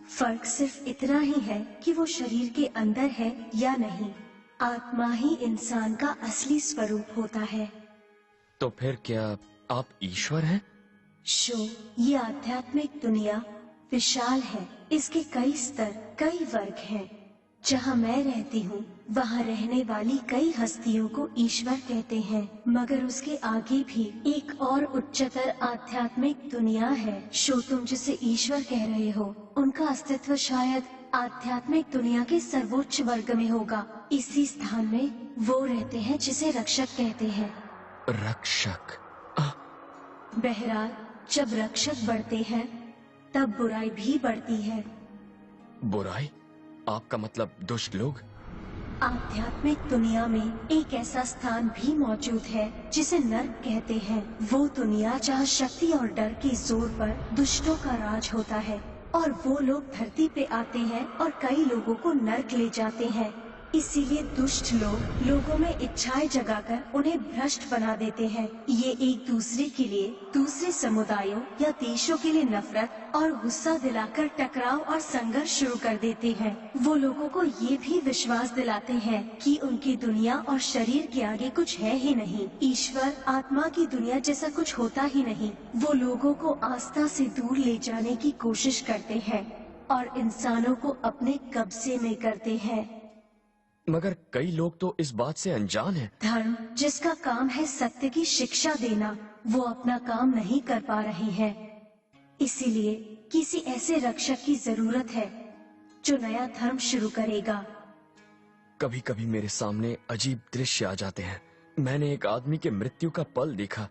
S3: फर्क सिर्फ इतना ही है कि वो शरीर के अंदर है या नहीं। आत्मा ही इंसान का असली स्वरूप होता है।
S11: तो फिर क्या आप ईश्वर हैं?
S3: शो, ये आध्यात्मिक दुनिया विशाल है। इसके कई स्तर, कई वर्ग हैं। जहाँ मैं रहती हूँ, वहाँ रहने वाली कई हस्तियों को ईश्वर कहते हैं, मगर उसके आगे भी एक और उच्चतर आध्यात्मिक दुनिया है। शो, तुम जिसे ईश्वर कह रहे हो, उनका अस्तित्व शायद आध्यात्मिक दुनिया के सर्वोच्च वर्ग में होगा। इसी स्थान में वो रहते हैं जिसे रक्षक कहते हैं।
S11: रक्षक?
S3: बहरहाल, जब रक्षक बढ़ते हैं, तब बुराई भी बढ़ती है।
S11: बुराई? आपका मतलब दुष्ट लोग?
S3: आध्यात्मिक दुनिया में एक ऐसा स्थान भी मौजूद है जिसे नर्क कहते हैं। वो दुनिया जहाँ शक्ति और डर के जोर पर दुष्टों का राज होता है, और वो लोग धरती पे आते हैं और कई लोगों को नर्क ले जाते हैं। इसीलिए दुष्ट लोग लोगों में इच्छाएं जगाकर उन्हें भ्रष्ट बना देते हैं। ये एक दूसरे के लिए, दूसरे समुदायों या देशों के लिए नफरत और गुस्सा दिलाकर टकराव और संघर्ष शुरू कर देते हैं। वो लोगों को ये भी विश्वास दिलाते हैं कि उनकी दुनिया और शरीर के आगे कुछ है ही नहीं। ईश्वर, आत्मा की दुनिया जैसा कुछ होता ही नहीं। वो लोगों को आस्था से दूर ले जाने की कोशिश करते हैं और इंसानों को अपने कब्जे में करते हैं।
S11: मगर कई लोग तो इस बात से अनजान हैं।
S3: धर्म, जिसका काम है सत्य की शिक्षा देना, वो अपना काम नहीं कर पा रहे हैं। इसीलिए किसी ऐसे रक्षक की जरूरत है जो नया धर्म शुरू करेगा।
S11: कभी कभी मेरे सामने अजीब दृश्य आ जाते हैं। मैंने एक आदमी के मृत्यु का पल देखा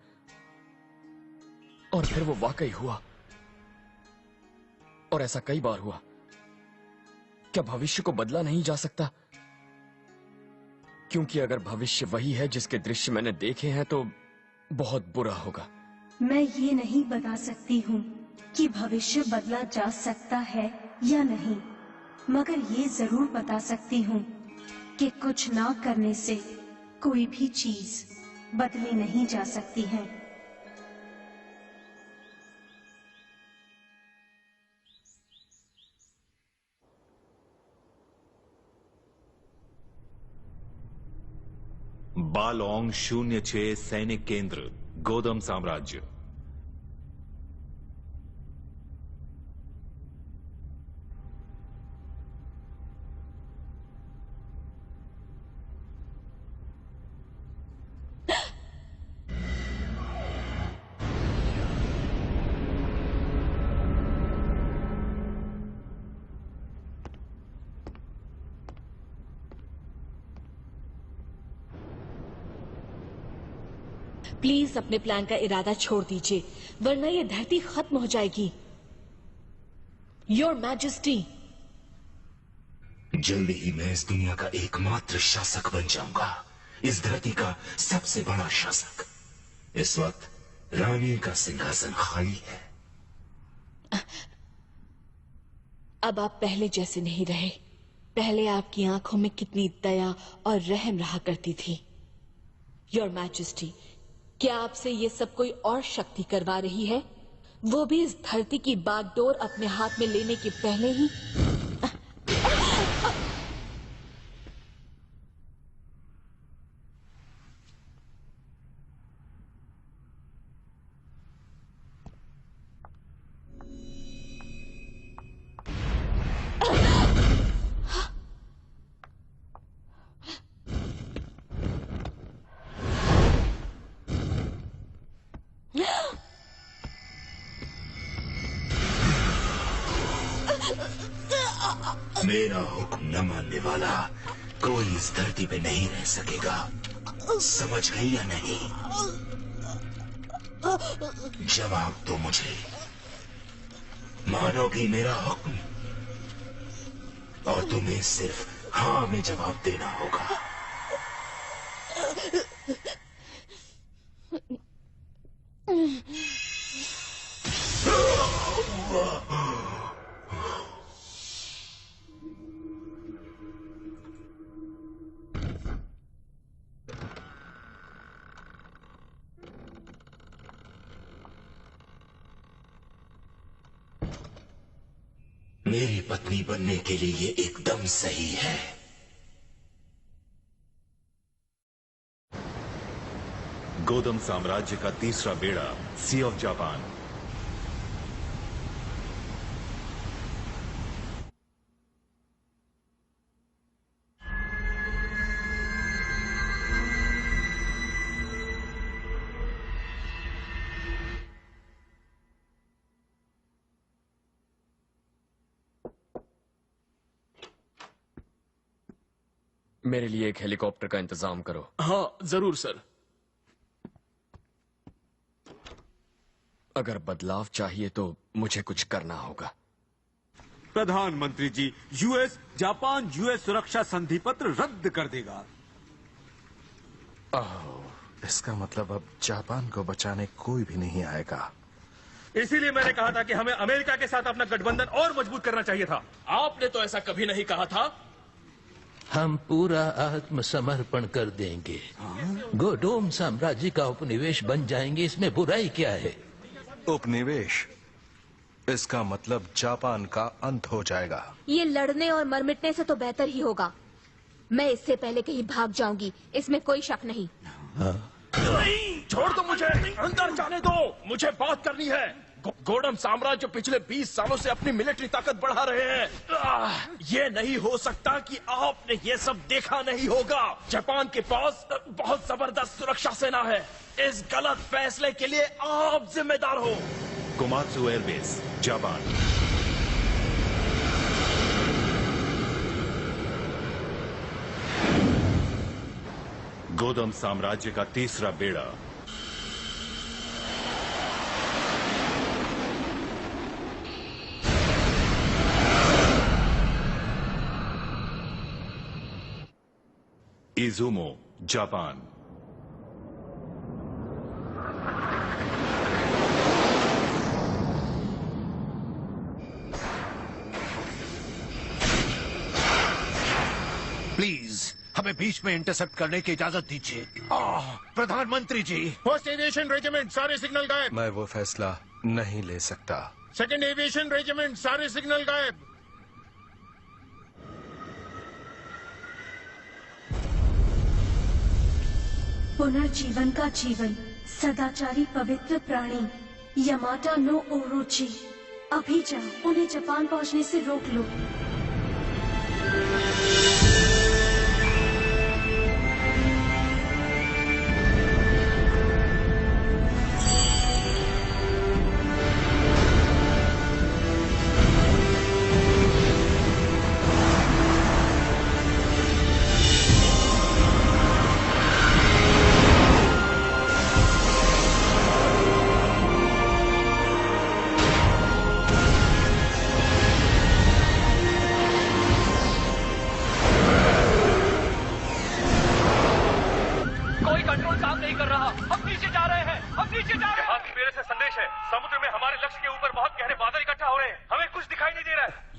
S11: और फिर वो वाकई हुआ, और ऐसा कई बार हुआ। क्या भविष्य को बदला नहीं जा सकता? क्योंकि अगर भविष्य वही है जिसके दृश्य मैंने देखे हैं तो बहुत बुरा होगा।
S3: मैं ये नहीं बता सकती हूँ कि भविष्य बदला जा सकता है या नहीं, मगर ये जरूर बता सकती हूँ कि कुछ ना करने से कोई भी चीज बदली नहीं जा सकती है।
S2: बालोंग 06 सैनिक केंद्र, गोदम साम्राज्य।
S1: प्लीज अपने प्लान का इरादा छोड़ दीजिए, वरना ये धरती खत्म हो जाएगी। योर मैजेस्टी,
S10: जल्दी ही मैं इस दुनिया का एकमात्र शासक बन जाऊंगा, इस धरती का सबसे बड़ा शासक। इस वक्त रानी का सिंहासन खाली है।
S1: अब आप पहले जैसे नहीं रहे। पहले आपकी आंखों में कितनी दया और रहम रहा करती थी। योर मैजेस्टी, क्या आपसे ये सब कोई और शक्ति करवा रही है, वो भी इस धरती की बागडोर अपने हाथ में लेने के पहले ही?
S10: मेरा हुक्म न मानने वाला कोई इस धरती पे नहीं रह सकेगा। समझ गई या नहीं? जवाब दो मुझे, मानोगी मेरा हुक्म? और तुम्हें सिर्फ हाँ में जवाब देना होगा। मेरी पत्नी बनने के लिए ये एकदम सही है।
S2: गोदम साम्राज्य का तीसरा बेड़ा, सी ऑफ जापान।
S11: मेरे लिए एक हेलीकॉप्टर का इंतजाम करो।
S17: हाँ जरूर सर।
S11: अगर बदलाव चाहिए तो मुझे कुछ करना होगा।
S8: प्रधानमंत्री जी, यूएस जापान यूएस सुरक्षा संधि पत्र रद्द कर देगा।
S13: इसका मतलब अब जापान को बचाने कोई भी नहीं आएगा।
S15: इसीलिए मैंने कहा था कि हमें अमेरिका के साथ अपना गठबंधन और मजबूत करना चाहिए था।
S17: आपने तो ऐसा कभी नहीं कहा था।
S21: हम पूरा आत्मसमर्पण कर देंगे, गोडोम साम्राज्य का उपनिवेश बन जाएंगे, इसमें बुराई क्या है?
S13: उपनिवेश, इसका मतलब जापान का अंत हो जाएगा।
S3: ये लड़ने और मर मिटने से तो बेहतर ही होगा। मैं इससे पहले कहीं भाग जाऊंगी, इसमें कोई शक नहीं।
S17: नहीं, छोड़ दो मुझे, अंदर जाने दो, मुझे बात करनी है। गोडम साम्राज्य पिछले 20 सालों से अपनी मिलिट्री ताकत बढ़ा रहे हैं। ये नहीं हो सकता कि आपने ये सब देखा नहीं होगा। जापान के पास बहुत जबरदस्त सुरक्षा सेना है। इस गलत फैसले के लिए आप जिम्मेदार हो।
S2: Komatsu airbase, Japan. गोदम साम्राज्य का तीसरा बेड़ा। Izumo, Japan.
S20: प्लीज हमें बीच में इंटरसेप्ट करने की इजाजत दीजिए। प्रधानमंत्री जी।
S15: फर्स्ट एविएशन रेजिमेंट, सारे सिग्नल गायब।
S13: मैं वो फैसला नहीं ले सकता।
S15: सेकंड एविएशन रेजिमेंट, सारे सिग्नल गायब।
S3: पुनर्जीवन का जीवन, सदाचारी पवित्र प्राणी यामाटा नो ओरोची। अभी जाओ, उन्हें जापान पहुंचने से रोक लो।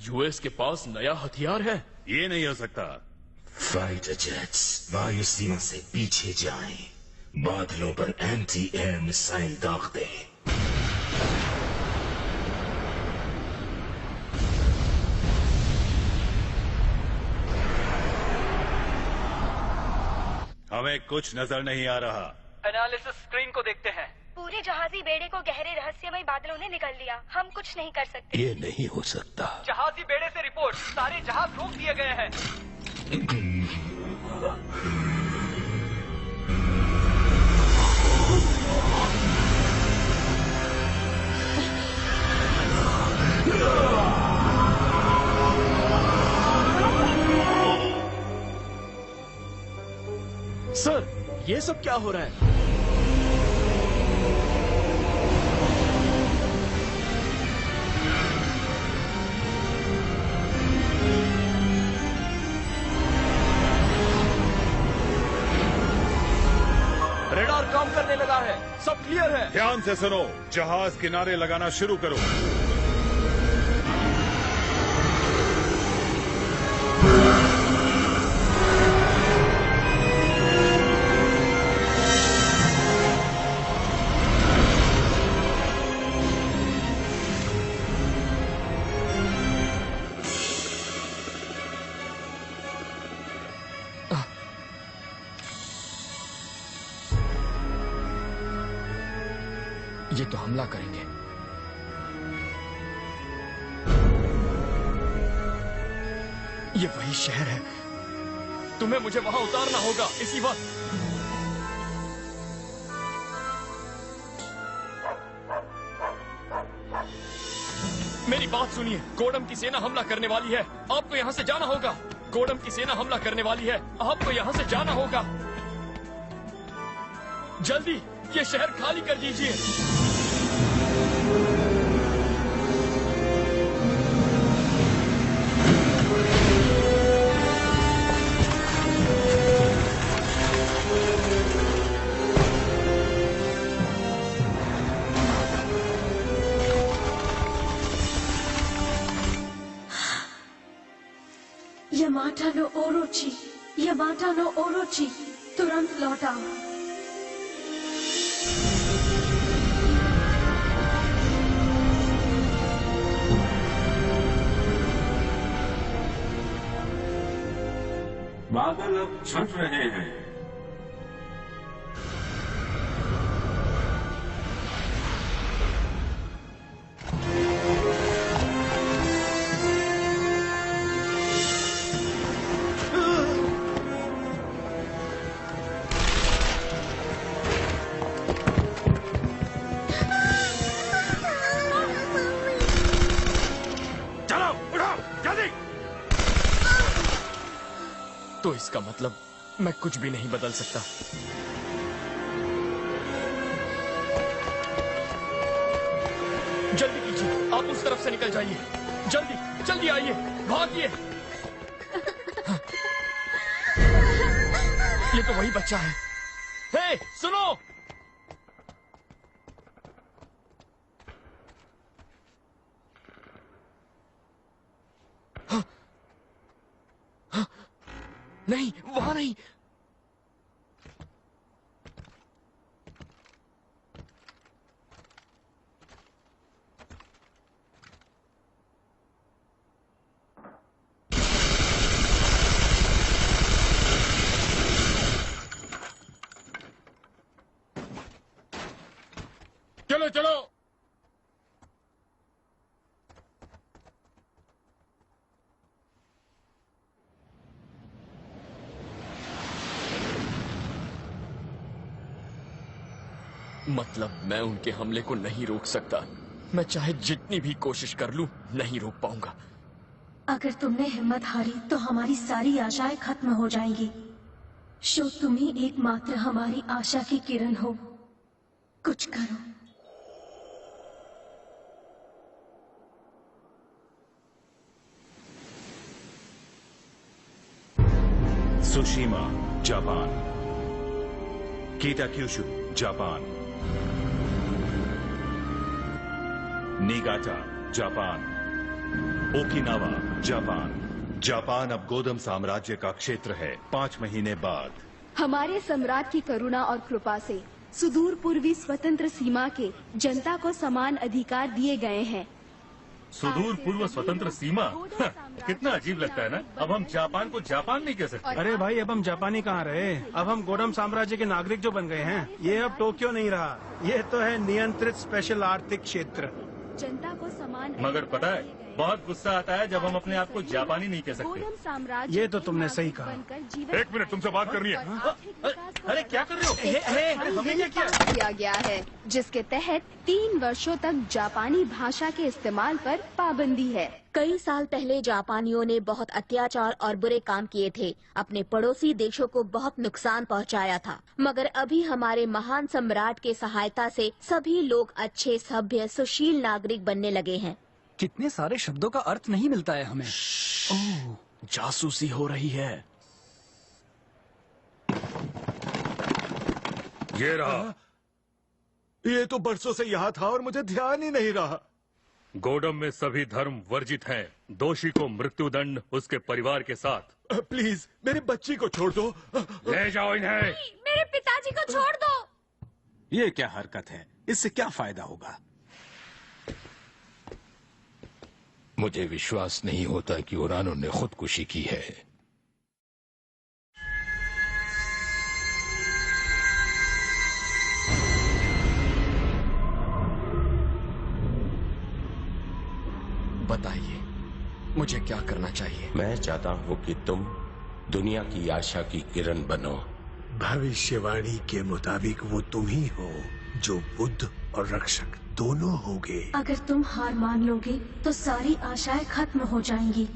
S17: यूएस के पास नया हथियार है।
S2: ये नहीं हो सकता।
S10: फाइटर जेट्स वायु सीमा से पीछे जाएं, बादलों पर एंटी एयर मिसाइल दाग दें।
S2: हमें कुछ नजर नहीं आ रहा।
S5: एनालिसिस स्क्रीन को देखते हैं।
S6: पूरे जहाजी बेड़े को गहरे रहस्यमय बादलों ने निकल लिया। हम कुछ नहीं कर सकते।
S21: ये नहीं हो सकता।
S5: जहाजी बेड़े से रिपोर्ट, सारे जहाज रोक दिए गए हैं।
S17: ये सब क्या हो रहा है? रेडार काम करने लगा है, सब क्लियर है।
S2: ध्यान से सुनो, जहाज किनारे लगाना शुरू करो।
S11: ये तो हमला करेंगे। ये वही शहर है। तुम्हें मुझे वहां उतारना होगा इसी वक्त। मेरी बात सुनिए, गोडम की सेना हमला करने वाली है। आपको यहाँ से जाना होगा। गोडम की सेना हमला करने वाली है, आपको यहाँ से जाना होगा। जल्दी ये शहर खाली कर दीजिए।
S3: यमाटा नो ओरोची, यमाटा नो ओरोची, तुरंत लौटा।
S18: बादल अब छट रहे हैं।
S2: चलो उठो जल्दी।
S11: तो इसका मतलब मैं कुछ भी नहीं बदल सकता। जल्दी कीजिए, आप उस तरफ से निकल जाइए। जल्दी जल्दी आइए, भागिए। ये तो वही बच्चा है। हे, सुनो। नहीं, वहां नहीं।
S2: चलो चलो।
S11: मतलब मैं उनके हमले को नहीं रोक सकता। मैं चाहे जितनी भी कोशिश कर लूं, नहीं रोक पाऊंगा।
S3: अगर तुमने हिम्मत हारी तो हमारी सारी आशाएं खत्म हो जाएंगी। शो तुम ही एकमात्र हमारी आशा की किरण हो। कुछ करो।
S2: Tsushima, Japan. Kitakyushu, Japan. Niigata, Japan. Okinawa, Japan. Japan अब गोदम साम्राज्य का क्षेत्र है। 5 महीने बाद
S3: हमारे सम्राट की करुणा और कृपा से सुदूर पूर्वी स्वतंत्र सीमा के जनता को समान अधिकार दिए गए हैं।
S15: सुदूर पूर्व स्वतंत्र सीमा कितना अजीब लगता है ना। अब हम जापान को जापान नहीं कह सकते।
S4: अरे भाई, अब हम जापानी कहाँ रहे, अब हम गोडम साम्राज्य के नागरिक जो बन गए हैं। ये अब टोक्यो नहीं रहा, ये तो है नियंत्रित स्पेशल आर्थिक क्षेत्र।
S3: जनता को समान
S15: मगर पता है, बहुत गुस्सा आता है जब हम अपने आप को जापानी नहीं कह सकते।
S3: गोडम साम्राज्य
S4: ये तो तुमने सही कहा।
S2: एक मिनट, तुमसे बात करनी है।
S15: अरे क्या कर रहे हो?
S3: हमें क्या किया गया है जिसके तहत 3 वर्षों तक जापानी भाषा के इस्तेमाल पर पाबंदी है। कई साल पहले जापानियों ने बहुत अत्याचार और बुरे काम किए थे, अपने पड़ोसी देशों को बहुत नुकसान पहुंचाया था। मगर अभी हमारे महान सम्राट के सहायता से सभी लोग अच्छे, सभ्य, सुशील नागरिक बनने लगे हैं।
S19: कितने सारे शब्दों का अर्थ नहीं मिलता है हमें। ओह,
S17: जासूसी हो रही है।
S15: ये रहा।
S14: ये तो बरसों से यहाँ था और मुझे ध्यान ही नहीं रहा।
S15: गोडम में सभी धर्म वर्जित हैं। दोषी को मृत्युदंड उसके परिवार के साथ।
S14: प्लीज मेरी बच्ची को छोड़ दो।
S15: ले जाओ इन्हें।
S3: मेरे पिताजी को छोड़ दो।
S8: ये क्या हरकत है? इससे क्या फायदा होगा?
S21: मुझे विश्वास नहीं होता कि उरानो ने खुदकुशी की है।
S11: बताइए, मुझे क्या करना चाहिए?
S12: मैं चाहता हूँ कि तुम दुनिया की आशा की किरण बनो।
S20: भविष्यवाणी के मुताबिक वो तुम ही हो जो बुद्ध और रक्षक दोनों होगे।
S3: अगर तुम हार मान लोगे तो सारी आशाएं खत्म हो जाएंगी।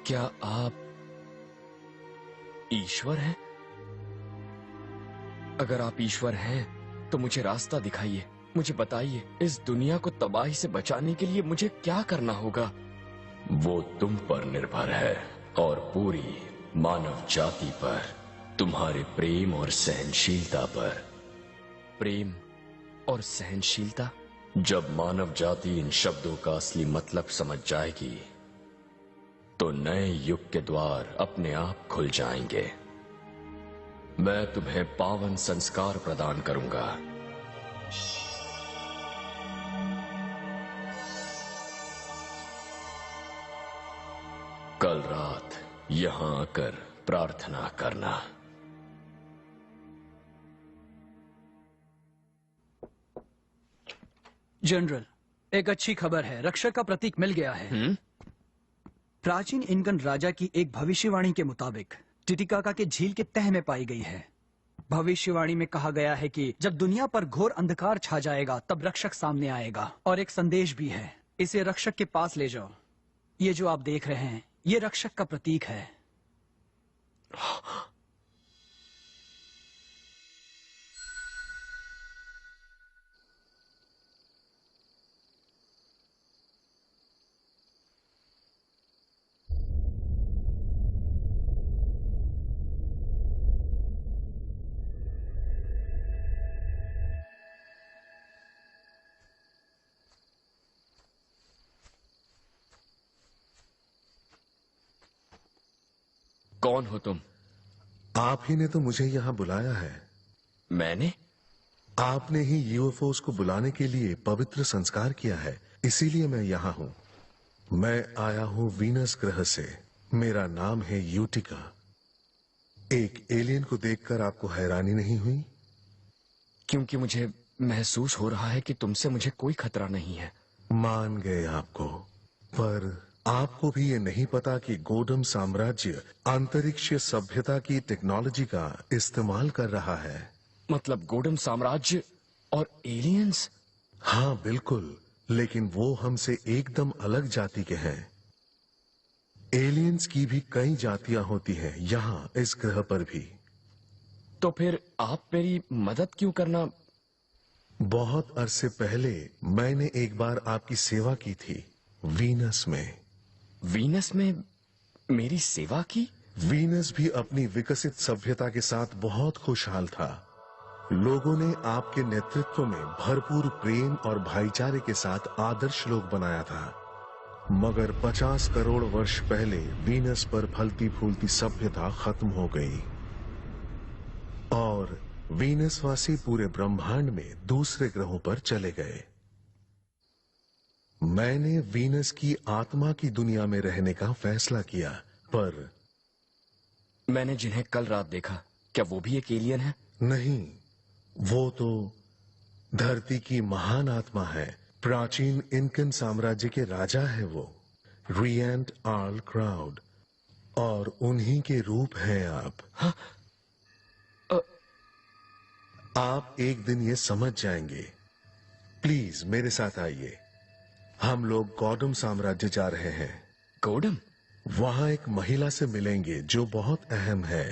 S11: क्या आप ईश्वर हैं? अगर आप ईश्वर हैं तो मुझे रास्ता दिखाइए, मुझे बताइए इस दुनिया को तबाही से बचाने के लिए मुझे क्या करना होगा?
S12: वो तुम पर निर्भर है और पूरी मानव जाति पर, तुम्हारे प्रेम और सहनशीलता पर।
S11: प्रेम और सहनशीलता?
S12: जब मानव जाति इन शब्दों का असली मतलब समझ जाएगी तो नए युग के द्वार अपने आप खुल जाएंगे। मैं तुम्हें पावन संस्कार प्रदान करूंगा। कल रात यहां आकर प्रार्थना करना।
S19: जनरल, एक अच्छी खबर है, रक्षक का प्रतीक मिल गया है। प्राचीन इनकन राजा की एक भविष्यवाणी के मुताबिक टिटिकाका के झील के तह में पाई गई है। भविष्यवाणी में कहा गया है कि जब दुनिया पर घोर अंधकार छा जाएगा तब रक्षक सामने आएगा। और एक संदेश भी है, इसे रक्षक के पास ले जाओ। ये जो आप देख रहे हैं ये रक्षक का प्रतीक है।
S11: कौन हो तुम?
S22: आप ही ने तो मुझे यहाँ बुलाया है।
S11: मैंने?
S22: आपने ही यूएफओस को बुलाने के लिए पवित्र संस्कार किया है, इसीलिए मैं यहाँ हूँ। मैं आया हूँ वीनस ग्रह से। मेरा नाम है यूटिका। एक एलियन को देखकर आपको हैरानी नहीं हुई?
S11: क्योंकि मुझे महसूस हो रहा है कि तुमसे मुझे कोई खतरा नहीं है।
S22: मान गए आपको, पर आपको भी ये नहीं पता कि गोडम साम्राज्य अंतरिक्ष सभ्यता की टेक्नोलॉजी का इस्तेमाल कर रहा है।
S11: मतलब गोडम साम्राज्य और एलियंस?
S22: हाँ बिल्कुल, लेकिन वो हमसे एकदम अलग जाति के हैं। एलियंस की भी कई जातियां होती हैं यहाँ इस ग्रह पर भी।
S11: तो फिर आप मेरी मदद क्यों करना?
S22: बहुत अरसे पहले मैंने एक बार आपकी सेवा की थी वीनस में।
S11: वीनस में मेरी सेवा की?
S22: वीनस भी अपनी विकसित सभ्यता के साथ बहुत खुशहाल था। लोगों ने आपके नेतृत्व में भरपूर प्रेम और भाईचारे के साथ आदर्श लोक बनाया था। मगर 50 करोड़ वर्ष पहले वीनस पर फलती फूलती सभ्यता खत्म हो गई और वीनसवासी पूरे ब्रह्मांड में दूसरे ग्रहों पर चले गए। मैंने वीनस की आत्मा की दुनिया में रहने का फैसला किया, पर
S11: मैंने जिन्हें कल रात देखा, क्या वो भी एक एलियन है?
S22: नहीं, वो तो धरती की महान आत्मा है। प्राचीन इनकन साम्राज्य के राजा है वो, रिएंट आर्ल क्राउड, और उन्हीं के रूप हैं आप।
S11: हाँ?
S22: आप एक दिन ये समझ जाएंगे। प्लीज मेरे साथ आइए, हम लोग गॉडम साम्राज्य जा रहे हैं।
S11: गॉडम?
S22: वहां एक महिला से मिलेंगे जो बहुत अहम है।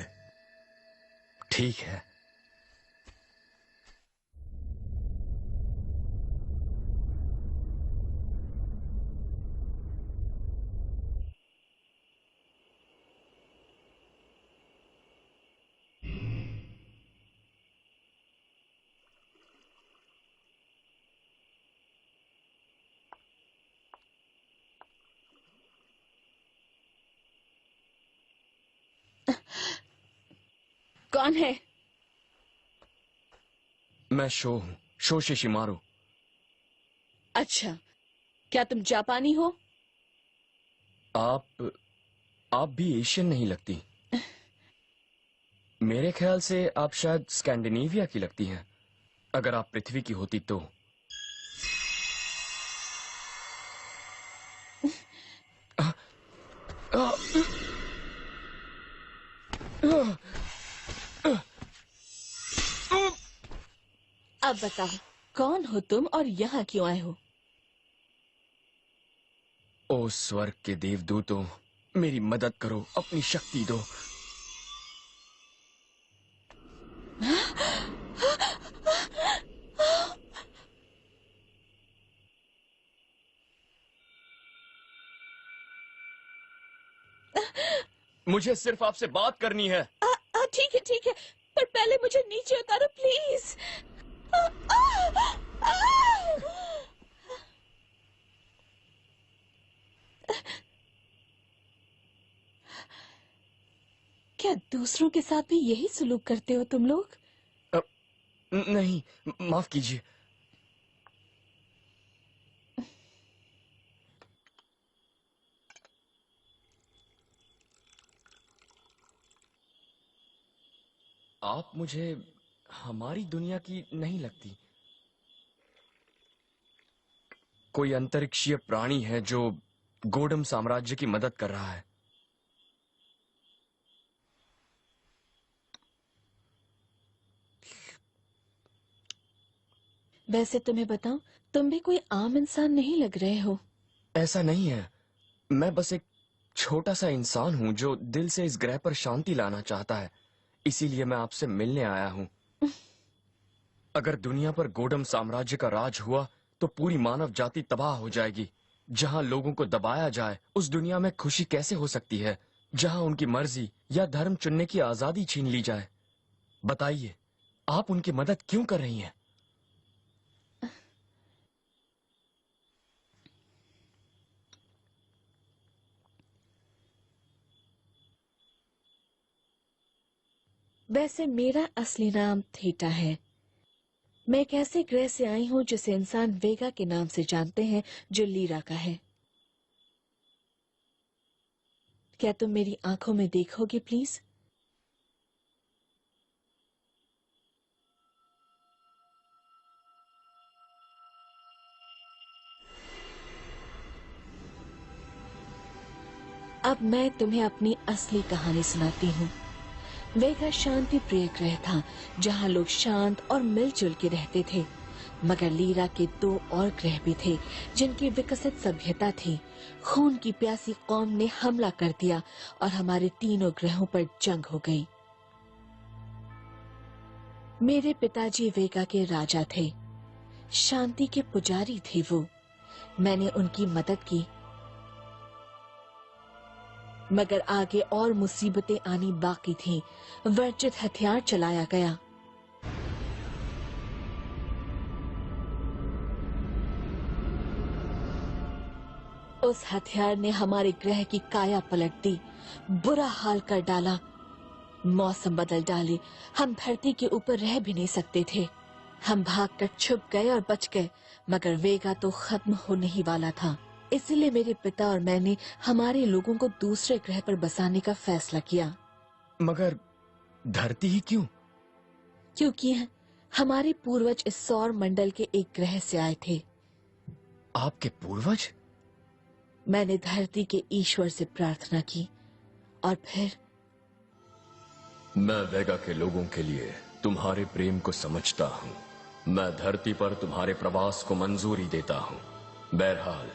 S11: ठीक है।
S1: कौन है?
S11: मैं शो हूँ, शो शिशिमारू।
S1: अच्छा, क्या तुम जापानी हो?
S11: आप भी एशियन नहीं लगती। मेरे ख्याल से आप शायद स्कैंडिनेविया की लगती हैं। अगर आप पृथ्वी की होती तो।
S1: अब बताओ, कौन हो तुम और यहाँ क्यों आए हो?
S11: ओ स्वर्ग के देवदूतों, मेरी मदद करो, अपनी शक्ति दो। मुझे सिर्फ आपसे बात करनी है।
S1: ठीक है, पर पहले मुझे नीचे उतारो प्लीज। क्या दूसरों के साथ भी यही सलूक करते हो तुम लोग?
S11: नहीं, माफ कीजिए। आप मुझे हमारी दुनिया की नहीं लगती। कोई अंतरिक्षीय प्राणी है जो गोडम साम्राज्य की मदद कर रहा है।
S1: वैसे तुम्हें बताऊं, तुम भी कोई आम इंसान नहीं लग रहे हो।
S11: ऐसा नहीं है, मैं बस एक छोटा सा इंसान हूँ जो दिल से इस ग्रह पर शांति लाना चाहता है। इसीलिए मैं आपसे मिलने आया हूँ। अगर दुनिया पर गोडम साम्राज्य का राज हुआ तो पूरी मानव जाति तबाह हो जाएगी। जहाँ लोगों को दबाया जाए, उस दुनिया में खुशी कैसे हो सकती है? जहाँ उनकी मर्जी या धर्म चुनने की आजादी छीन ली जाए। बताइए, आप उनकी मदद क्यों कर रही हैं?
S1: वैसे मेरा असली नाम थीटा है। मैं एक ऐसे ग्रह से आई हूँ जिसे इंसान वेगा के नाम से जानते हैं, जो लीरा का है। क्या तुम मेरी आंखों में देखोगे प्लीज? अब मैं तुम्हें अपनी असली कहानी सुनाती हूँ। वेगा शांति प्रिय ग्रह था जहाँ लोग शांत और मिलजुल के रहते थे, मगर लीरा के 2 और ग्रह भी थे जिनकी विकसित सभ्यता थी। खून की प्यासी कौम ने हमला कर दिया और हमारे तीनों ग्रहों पर जंग हो गई। मेरे पिताजी वेगा के राजा थे, शांति के पुजारी थे वो। मैंने उनकी मदद की, मगर आगे और मुसीबतें आनी बाकी थीं। वर्जित हथियार चलाया गया। उस हथियार ने हमारे ग्रह की काया पलट दी, बुरा हाल कर डाला, मौसम बदल डाले। हम धरती के ऊपर रह भी नहीं सकते थे। हम भागकर छुप गए और बच गए, मगर वेगा तो खत्म होने ही वाला था। इसलिए मेरे पिता और मैंने हमारे लोगों को दूसरे ग्रह पर बसाने का फैसला किया।
S11: मगर धरती ही क्यों?
S1: क्योंकि हमारे पूर्वज इस सौर मंडल के एक ग्रह से आए थे।
S11: आपके पूर्वज?
S1: मैंने धरती के ईश्वर से प्रार्थना की और फिर
S11: मैं वेगा के लोगों के लिए तुम्हारे प्रेम को समझता हूँ। मैं धरती पर तुम्हारे प्रवास को मंजूरी देता हूँ। बहरहाल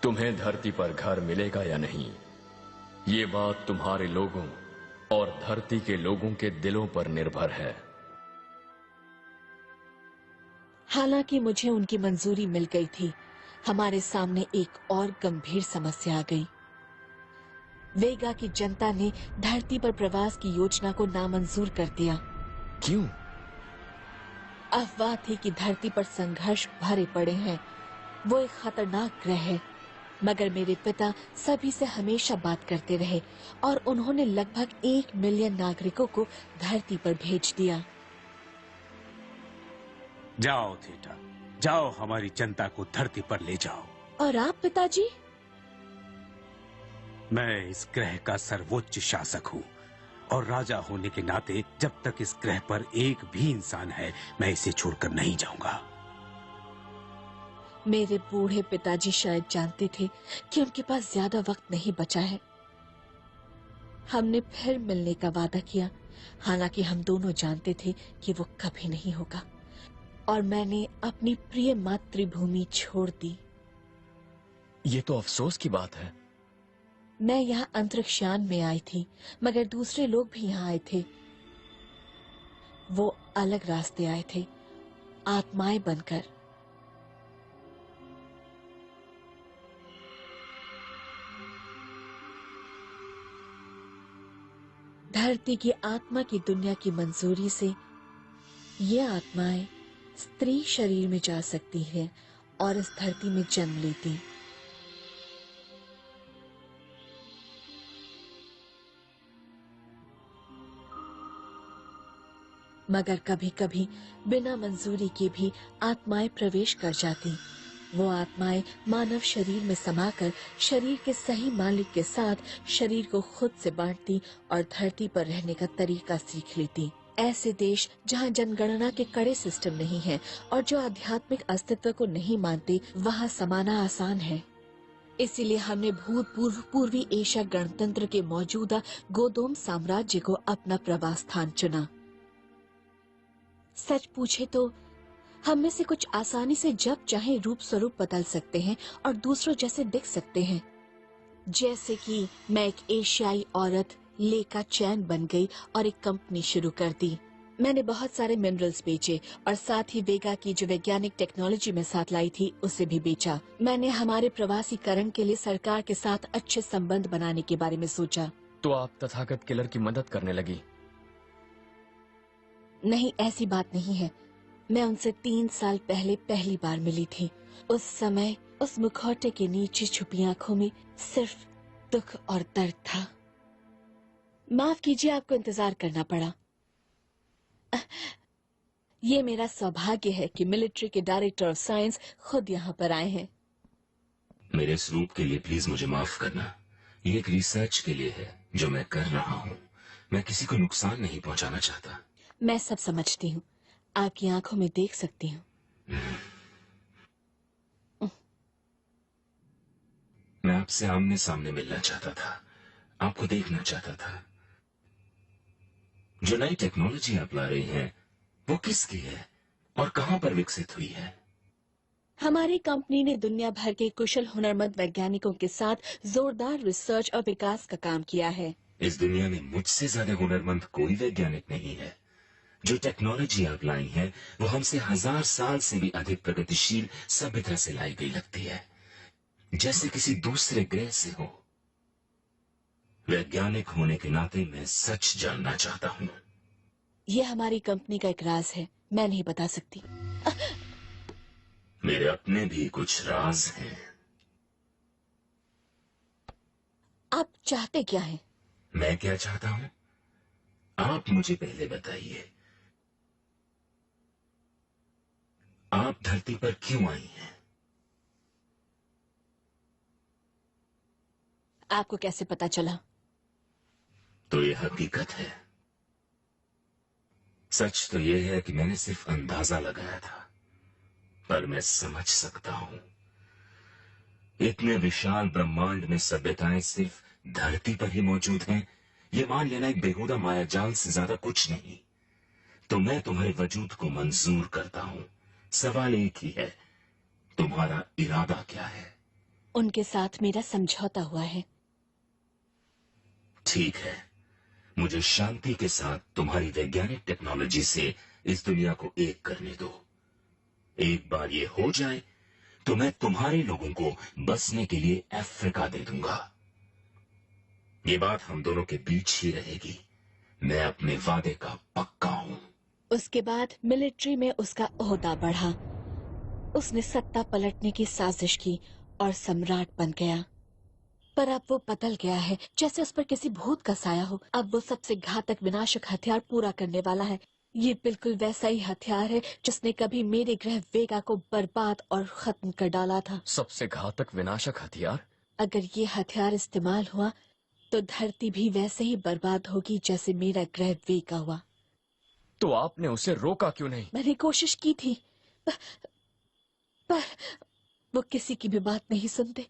S11: तुम्हें धरती पर घर मिलेगा या नहीं, ये बात तुम्हारे लोगों और धरती के लोगों के दिलों पर निर्भर है।
S1: हालांकि मुझे उनकी मंजूरी मिल गई थी, हमारे सामने एक और गंभीर समस्या आ गई। वेगा की जनता ने धरती पर प्रवास की योजना को नामंजूर कर दिया।
S11: क्यों?
S1: अफवाह थी कि धरती पर संघर्ष भरे पड़े हैं, वो एक खतरनाक ग्रह है। मगर मेरे पिता सभी से हमेशा बात करते रहे और उन्होंने लगभग 1 मिलियन नागरिकों को धरती पर भेज दिया।
S8: जाओ थीटा, जाओ हमारी जनता को धरती पर ले जाओ।
S1: और आप पिताजी?
S8: मैं इस ग्रह का सर्वोच्च शासक हूँ और राजा होने के नाते जब तक इस ग्रह पर एक भी इंसान है, मैं इसे छोड़कर नहीं जाऊंगा।
S1: मेरे बूढ़े पिताजी शायद जानते थे कि उनके पास ज्यादा वक्त नहीं बचा है। हमने फिर मिलने का वादा किया, हालांकि हम दोनों जानते थे कि वो कभी नहीं होगा, और मैंने अपनी प्रिय मातृभूमि छोड़ दी।
S11: ये तो अफसोस की बात है।
S1: मैं यहाँ अंतरिक्षयान में आई थी, मगर दूसरे लोग भी यहाँ आए थे। वो अलग रास्ते आए थे, आत्माएं बनकर। धरती की आत्मा की दुनिया की मंजूरी से ये आत्माएं स्त्री शरीर में जा सकती हैं और इस धरती में जन्म लेती। मगर कभी कभी बिना मंजूरी के भी आत्माएं प्रवेश कर जाती। वो आत्माएं मानव शरीर में समाकर शरीर के सही मालिक के साथ शरीर को खुद से बांटती और धरती पर रहने का तरीका सीख लेती। ऐसे देश जहाँ जनगणना के कड़े सिस्टम नहीं है और जो आध्यात्मिक अस्तित्व को नहीं मानते, वहाँ समाना आसान है। इसीलिए हमने भूतपूर्व पूर्वी एशिया गणतंत्र के मौजूदा गोदोम साम्राज्य को अपना प्रवास स्थान चुना। सच पूछे तो हम में से कुछ आसानी से जब चाहे रूप स्वरूप बदल सकते हैं और दूसरों जैसे दिख सकते हैं। जैसे कि मैं एक एशियाई औरत लेका चैन बन गई और एक कंपनी शुरू कर दी। मैंने बहुत सारे मिनरल्स बेचे और साथ ही वेगा की जो वैज्ञानिक टेक्नोलॉजी में साथ लाई थी उसे भी बेचा। मैंने हमारे प्रवासीकरण के लिए सरकार के साथ अच्छे संबंध बनाने के बारे में सोचा।
S11: तो आप तथागत किलर की मदद करने लगी?
S1: नहीं, ऐसी बात नहीं है। मैं उनसे 3 साल पहले पहली बार मिली थी। उस समय उस मुखौटे के नीचे छुपी आंखों में सिर्फ दुख और दर्द था। माफ कीजिए, आपको इंतजार करना पड़ा। ये मेरा सौभाग्य है कि मिलिट्री के डायरेक्टर ऑफ साइंस खुद यहाँ पर आए हैं।
S10: मेरे इस रूप के लिए प्लीज मुझे माफ करना। ये एक रिसर्च के लिए है जो मैं कर रहा हूँ। मैं किसी को नुकसान नहीं पहुँचाना चाहता।
S1: मैं सब समझती हूँ, आपकी आंखों में देख सकती हूँ।
S10: मैं आपसे आपसे आमने सामने मिलना चाहता था, आपको देखना चाहता था। जो नई टेक्नोलॉजी आप ला रही हैं, वो किसकी है और कहां पर विकसित हुई है?
S1: हमारी कंपनी ने दुनिया भर के कुशल हुनरमंद वैज्ञानिकों के साथ जोरदार रिसर्च और विकास का काम किया है।
S10: इस दुनिया में मुझसे ज्यादा हुनरमंद कोई वैज्ञानिक नहीं है। जो टेक्नोलॉजी आप लाई है वो हमसे 1000 साल से भी अधिक प्रगतिशील सभ्यता से लाई गई लगती है, जैसे किसी दूसरे ग्रह से हो। वैज्ञानिक होने के नाते मैं सच जानना चाहता हूँ।
S1: ये हमारी कंपनी का एक राज है, मैं नहीं बता सकती।
S10: मेरे अपने भी कुछ राज हैं।
S1: आप चाहते क्या हैं?
S10: मैं क्या चाहता हूँ, आप मुझे पहले बताइए। आप धरती पर क्यों आई हैं?
S1: आपको कैसे पता चला?
S10: तो ये हकीकत है। सच तो ये है कि मैंने सिर्फ अंदाजा लगाया था, पर मैं समझ सकता हूं। इतने विशाल ब्रह्मांड में सभ्यताएं सिर्फ धरती पर ही मौजूद हैं, ये मान लेना एक बेहुदा मायाजाल से ज्यादा कुछ नहीं। तो मैं तुम्हारे वजूद को मंजूर करता हूं। सवाल एक ही है, तुम्हारा इरादा क्या है?
S1: उनके साथ मेरा समझौता हुआ है।
S10: ठीक है, मुझे शांति के साथ तुम्हारी वैज्ञानिक टेक्नोलॉजी से इस दुनिया को एक करने दो। एक बार ये हो जाए तो मैं तुम्हारे लोगों को बसने के लिए अफ्रीका दे दूंगा। ये बात हम दोनों के बीच ही रहेगी। मैं अपने वादे का पक्का हूं।
S1: उसके बाद मिलिट्री में उसका ओहदा बढ़ा। उसने सत्ता पलटने की साजिश की और सम्राट बन गया। पर अब वो बदल गया है, जैसे उस पर किसी भूत का साया हो। अब वो सबसे घातक विनाशक हथियार पूरा करने वाला है। ये बिल्कुल वैसा ही हथियार है जिसने कभी मेरे ग्रह वेगा को बर्बाद और खत्म कर डाला था।
S11: सबसे घातक विनाशक हथियार?
S1: अगर ये हथियार इस्तेमाल हुआ तो धरती भी वैसे ही बर्बाद होगी जैसे मेरा ग्रह वेगा हुआ।
S11: तो आपने उसे रोका क्यों नहीं?
S1: मैंने कोशिश की थी, पर वो किसी की भी बात नहीं सुनते।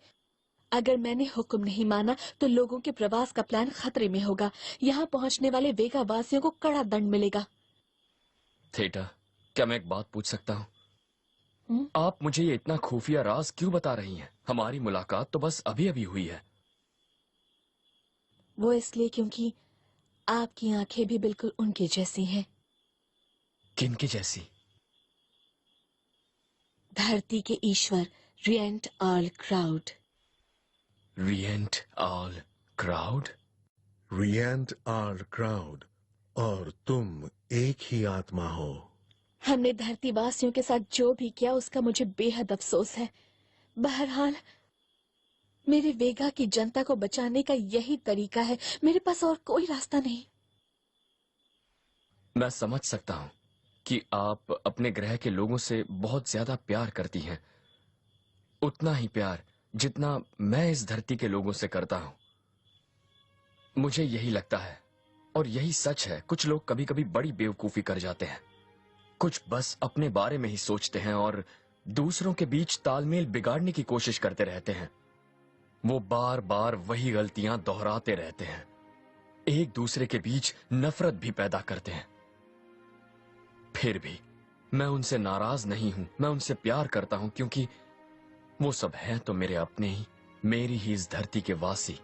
S1: अगर मैंने हुक्म नहीं माना तो लोगों के प्रवास का प्लान खतरे में होगा। यहाँ पहुँचने वाले वेगा वासियों को कड़ा दंड मिलेगा।
S11: थेटा, क्या मैं एक बात पूछ सकता हूँ? आप मुझे ये इतना खुफिया राज क्यों बता रही हैं? हमारी मुलाकात तो बस अभी अभी हुई है।
S1: वो इसलिए क्योंकि आपकी आंखें भी बिल्कुल उनके जैसी हैं।
S11: किनकी जैसी?
S1: धरती के ईश्वर रिएंट ऑल क्राउड।
S11: रिएंट ऑल क्राउड?
S22: रिएंट ऑल क्राउड और तुम एक ही आत्मा हो।
S1: हमने धरती वासियों के साथ जो भी किया उसका मुझे बेहद अफसोस है। बहरहाल मेरे वेगा की जनता को बचाने का यही तरीका है। मेरे पास और कोई रास्ता नहीं।
S11: मैं समझ सकता हूँ कि आप अपने ग्रह के लोगों से बहुत ज्यादा प्यार करती हैं। उतना ही प्यार जितना मैं इस धरती के लोगों से करता हूँ। मुझे यही लगता है और यही सच है। कुछ लोग कभी कभी बड़ी बेवकूफी कर जाते हैं। कुछ बस अपने बारे में ही सोचते हैं और दूसरों के बीच तालमेल बिगाड़ने की कोशिश करते रहते हैं। वो बार बार वही गलतियां दोहराते रहते हैं, एक दूसरे के बीच नफरत भी पैदा करते हैं। फिर भी मैं उनसे नाराज नहीं हूं, मैं उनसे प्यार करता हूं क्योंकि वो सब हैं तो मेरे अपने ही, मेरी ही इस धरती के वासी।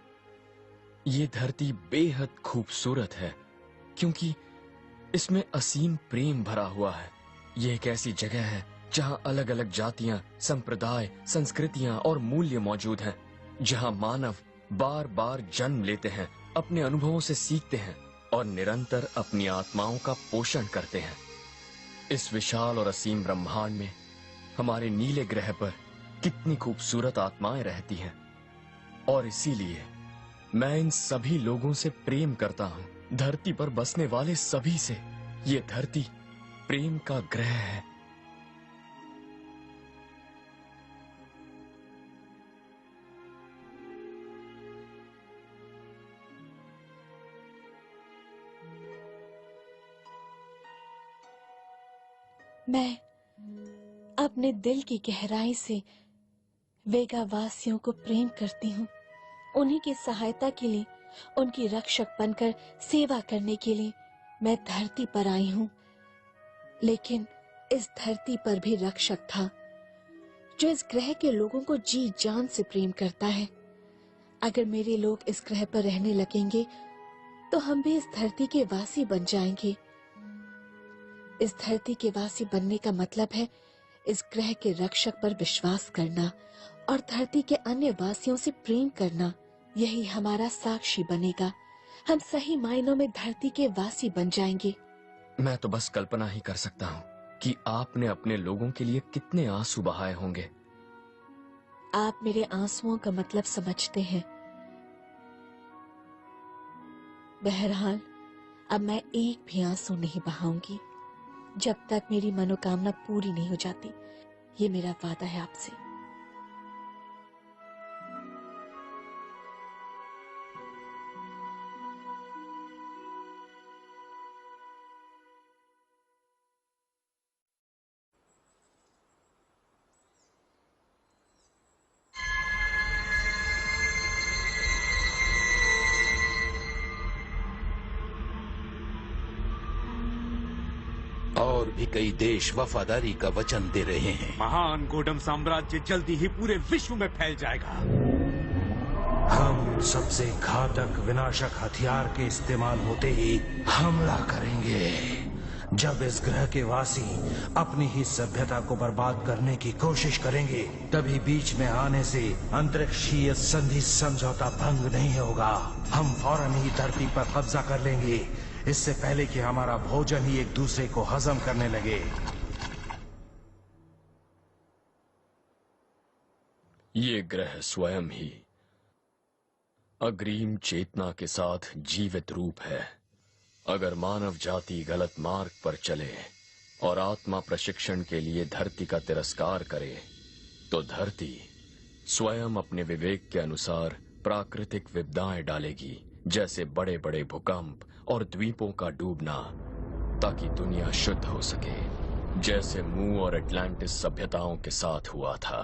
S11: ये धरती बेहद खूबसूरत है क्योंकि इसमें असीम प्रेम भरा हुआ है। ये एक ऐसी जगह है जहां अलग अलग जातियां, संप्रदाय, संस्कृतियां और मूल्य मौजूद हैं, जहां मानव बार बार जन्म लेते हैं, अपने अनुभवों से सीखते हैं और निरंतर अपनी आत्माओं का पोषण करते हैं। इस विशाल और असीम ब्रह्मांड में हमारे नीले ग्रह पर कितनी खूबसूरत आत्माएं रहती हैं और इसीलिए मैं इन सभी लोगों से प्रेम करता हूं। धरती पर बसने वाले सभी से। ये धरती प्रेम का ग्रह है।
S1: मैं अपने दिल की गहराई से वेगा वासियों को प्रेम करती हूँ। उन्हीं की सहायता के लिए, उनकी रक्षक बनकर सेवा करने के लिए मैं धरती पर आई हूँ। लेकिन इस धरती पर भी रक्षक था जो इस ग्रह के लोगों को जी जान से प्रेम करता है। अगर मेरे लोग इस ग्रह पर रहने लगेंगे तो हम भी इस धरती के वासी बन जाएंगे। इस धरती के वासी बनने का मतलब है इस ग्रह के रक्षक पर विश्वास करना और धरती के अन्य वासियों से प्रेम करना। यही हमारा साक्षी बनेगा। हम सही मायनों में धरती के वासी बन जाएंगे।
S11: मैं तो बस कल्पना ही कर सकता हूँ कि आपने अपने लोगों के लिए कितने आंसू बहाए होंगे।
S1: आप मेरे आंसुओं का मतलब समझते हैं। बहरहाल अब मैं एक भी आंसू नहीं बहाऊंगी जब तक मेरी मनोकामना पूरी नहीं हो जाती। ये मेरा वादा है आपसे।
S21: और भी कई देश वफादारी का वचन दे रहे हैं।
S8: महान गोडम साम्राज्य जल्दी ही पूरे विश्व में फैल जाएगा।
S13: हम सबसे घातक विनाशक हथियार के इस्तेमाल होते ही हमला करेंगे। जब इस ग्रह के वासी अपनी ही सभ्यता को बर्बाद करने की कोशिश करेंगे, तभी बीच में आने से अंतरिक्षीय संधि समझौता भंग नहीं होगा। हम फौरन ही धरती पर कब्जा कर लेंगे, इससे पहले कि हमारा भोजन ही एक दूसरे को हजम करने लगे।
S11: ये ग्रह स्वयं ही अग्रिम चेतना के साथ जीवित रूप है। अगर मानव जाति गलत मार्ग पर चले और आत्मा प्रशिक्षण के लिए धरती का तिरस्कार करे, तो धरती स्वयं अपने विवेक के अनुसार प्राकृतिक विपदाएं डालेगी, जैसे बड़े बड़े भूकंप और द्वीपों का डूबना, ताकि दुनिया शुद्ध हो सके, जैसे मू और एटलांटिस सभ्यताओं के साथ हुआ था।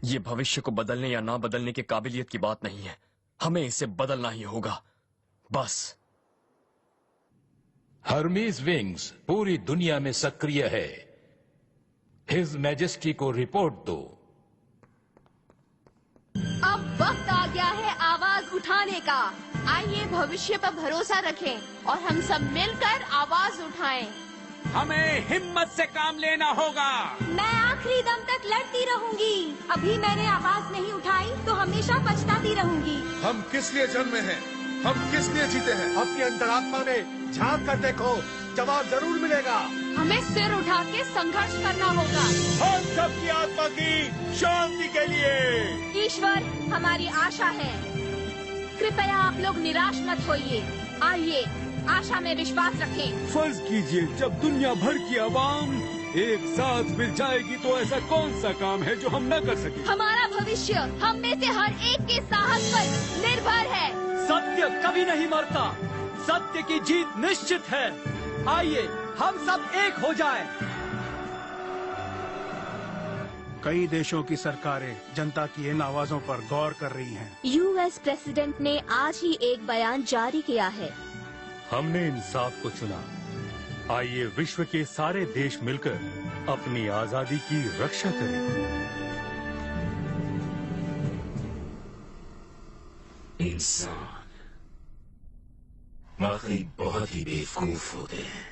S11: ये भविष्य को बदलने या ना बदलने की काबिलियत की बात नहीं है, हमें इसे बदलना ही होगा, बस।
S21: हर्मीज विंग्स पूरी दुनिया में सक्रिय है। हिज मैजेस्टी को रिपोर्ट दो।
S6: अब वक्त आ गया है आवाज उठाने का। आइए भविष्य पर भरोसा रखें और हम सब मिलकर आवाज उठाएं।
S8: हमें हिम्मत से काम लेना होगा।
S3: मैं आखिरी दम तक लड़ती रहूंगी। अभी मैंने आवाज नहीं उठाई तो हमेशा पछताती रहूंगी।
S14: हम किस लिए जन्मे हैं? हम किस लिए जीते हैं? अपनी अंतरात्मा में झांक कर देखो, जवाब जरूर मिलेगा।
S6: हमें सिर उठा के संघर्ष करना होगा।
S14: हम सबकी आत्मा की शांति के लिए।
S6: ईश्वर हमारी आशा है। कृपया आप लोग निराश मत होइए। आइए आशा में विश्वास रखें।
S8: फर्ज कीजिए, जब दुनिया भर की आवाम एक साथ मिल जाएगी तो ऐसा कौन सा काम है जो हम न कर सके?
S6: हमारा भविष्य हम में से हर एक के साहस पर निर्भर है।
S5: सत्य कभी नहीं मरता, सत्य की जीत निश्चित है। आइए हम सब एक हो जाएं।
S4: कई देशों की सरकारें जनता की इन आवाजों पर गौर कर रही हैं।
S3: यूएस प्रेसिडेंट ने आज ही एक बयान जारी किया है।
S15: हमने इंसाफ को चुना। आइए विश्व के सारे देश मिलकर अपनी आजादी की रक्षा करें।
S10: इंसान वाकई बहुत ही बेवकूफ होते हैं।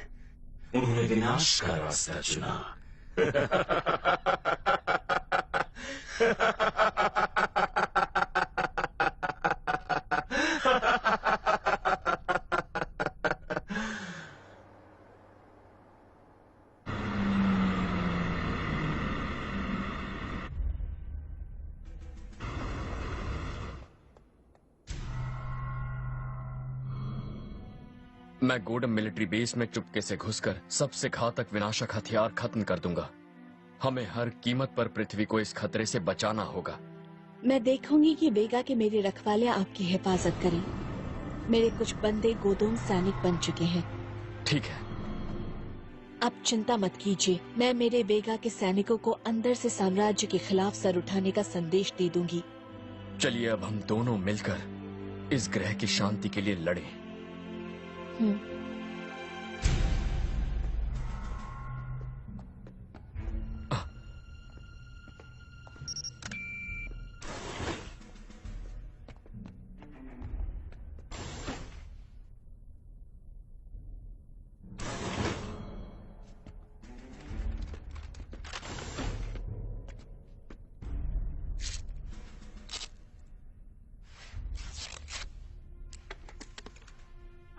S10: उन्होंने विनाश का रास्ता चुना।
S11: मैं गोडम मिलिट्री बेस में चुपके से घुसकर सबसे घातक विनाशक हथियार खत्म कर दूंगा। हमें हर कीमत पर पृथ्वी को इस खतरे से बचाना होगा।
S1: मैं देखूंगी कि वेगा के मेरे रखवाले आपकी हिफाजत करें। मेरे कुछ बंदे गोदोम सैनिक बन चुके हैं।
S11: ठीक है।
S1: अब चिंता मत कीजिए, मैं मेरे वेगा के सैनिकों को अंदर से साम्राज्य के खिलाफ सर उठाने का संदेश दे दूंगी।
S11: चलिए अब हम दोनों मिलकर इस ग्रह की शांति के लिए लड़ें।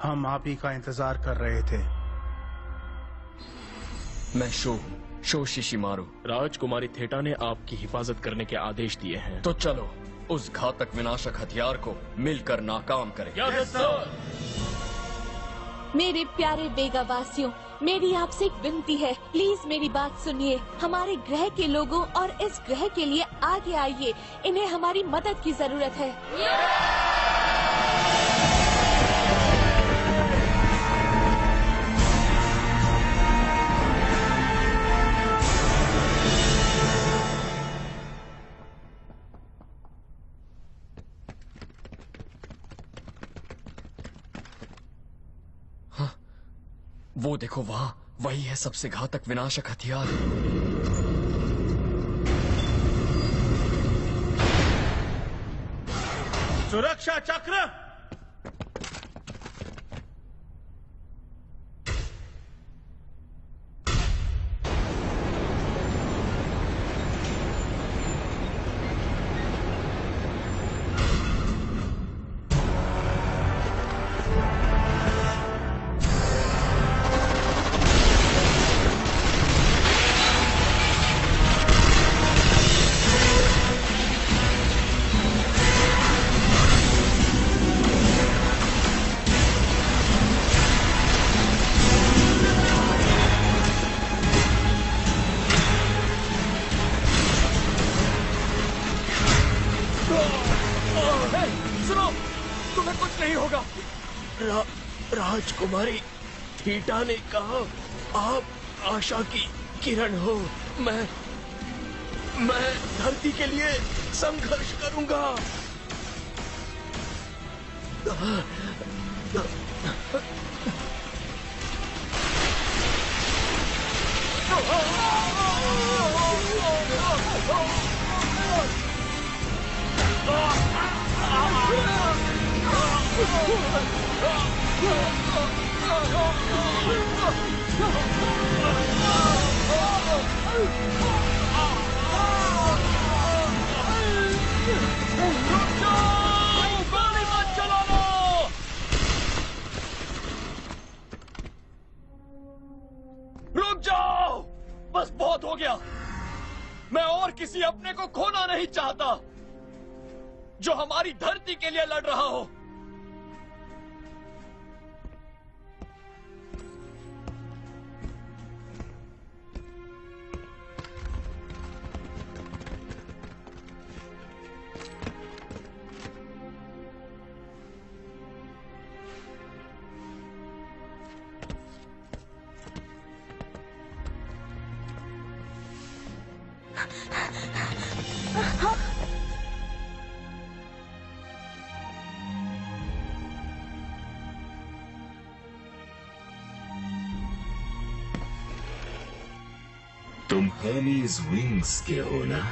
S4: हम आप ही का इंतजार कर रहे थे।
S11: मैं शो शिशिमारू।
S17: राजकुमारी थेटा ने आपकी हिफाजत करने के आदेश दिए हैं।
S11: तो चलो उस घातक विनाशक हथियार को मिलकर नाकाम करें।
S17: Yes sir.
S1: मेरे प्यारे वेगा वासियों, मेरी आपसे एक विनती है, प्लीज मेरी बात सुनिए। हमारे ग्रह के लोगों और इस ग्रह के लिए आगे आइए, इन्हें हमारी मदद की जरूरत है।
S11: वो देखो वहां, वही है सबसे घातक विनाशक हथियार।
S17: सुरक्षा चक्र। राजकुमारी थीटा ने कहा आप आशा की किरण हो। मैं धरती के लिए संघर्ष करूंगा। रुक जाओ, बस बहुत हो गया। मैं और किसी अपने को खोना नहीं चाहता जो हमारी धरती के लिए लड़ रहा हो।
S10: तुम हेमीज विंग्स के हो ना?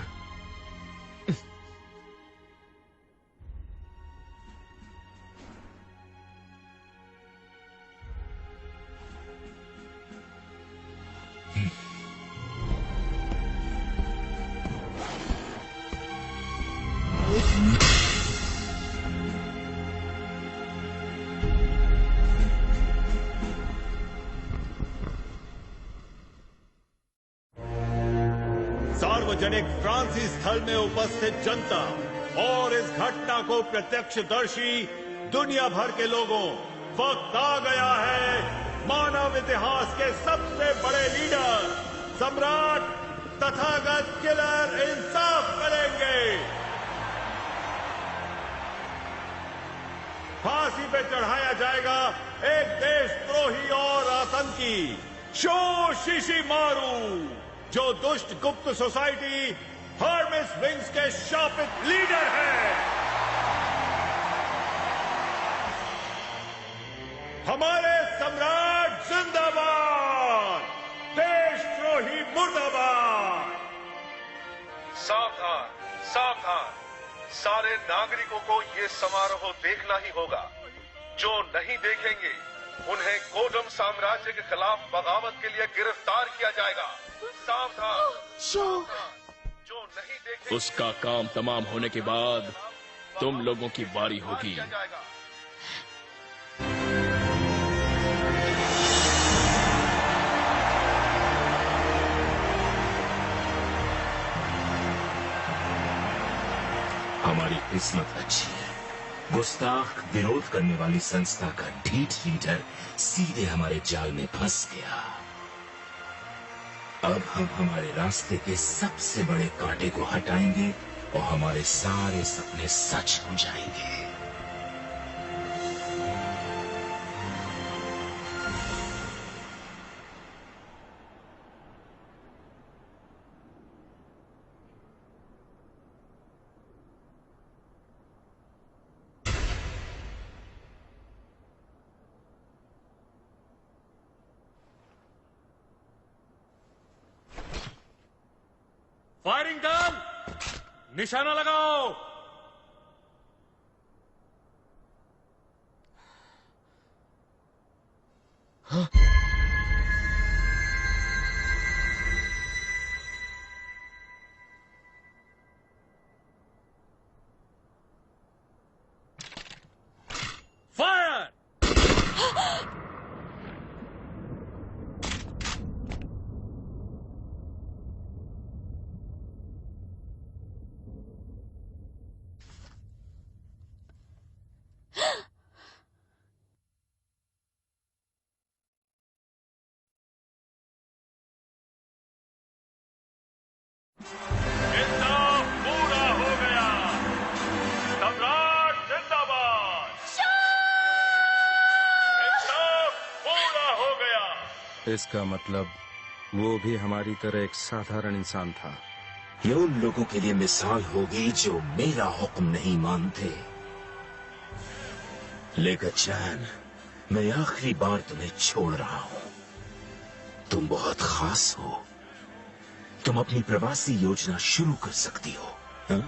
S9: सार्वजनिक फ्रांसीसी स्थल में उपस्थित जनता और इस घटना को प्रत्यक्षदर्शी दुनिया भर के लोगों, वक्त आ गया है मानव इतिहास के सबसे बड़े लीडर सम्राट तथागत किलर इंसाफ करेंगे।
S7: फांसी पे चढ़ाया जाएगा एक देशद्रोही और आतंकी शो शिशिमारू, जो दुष्ट गुप्त सोसाइटी हर्मिस विंग्स के शापित लीडर हैं। हमारे सम्राट जिंदाबाद, देशद्रोही मुर्दाबाद।
S22: सावधान, सावधान, सारे नागरिकों को ये समारोह देखना ही होगा। जो नहीं देखेंगे उन्हें गोडम साम्राज्य के खिलाफ बगावत के लिए गिरफ्तार किया जाएगा। सावधान, जो नहीं देखेंगे
S17: उसका काम तमाम होने के बाद तुम लोगों की बारी होगी।
S10: हमारी किस्मत अच्छी है। गुस्ताख विरोध करने वाली संस्था का ढीठ लीडर सीधे हमारे जाल में फंस गया। अब हम हमारे रास्ते के सबसे बड़े कांटे को हटाएंगे और हमारे सारे सपने सच हो जाएंगे।
S7: फायरिंग डन, निशाना लगाओ। फायर! इंसाफ पूरा हो गया। सम्राट जिंदाबाद। इंसाफ पूरा हो गया।
S13: इसका मतलब वो भी हमारी तरह एक साधारण इंसान था।
S10: ये उन लोगों के लिए मिसाल होगी जो मेरा हुक्म नहीं मानते। लेकर चैन, मैं आखिरी बार तुम्हें छोड़ रहा हूं। तुम बहुत खास हो। तुम अपनी प्रवासी योजना शुरू कर सकती हो। हा?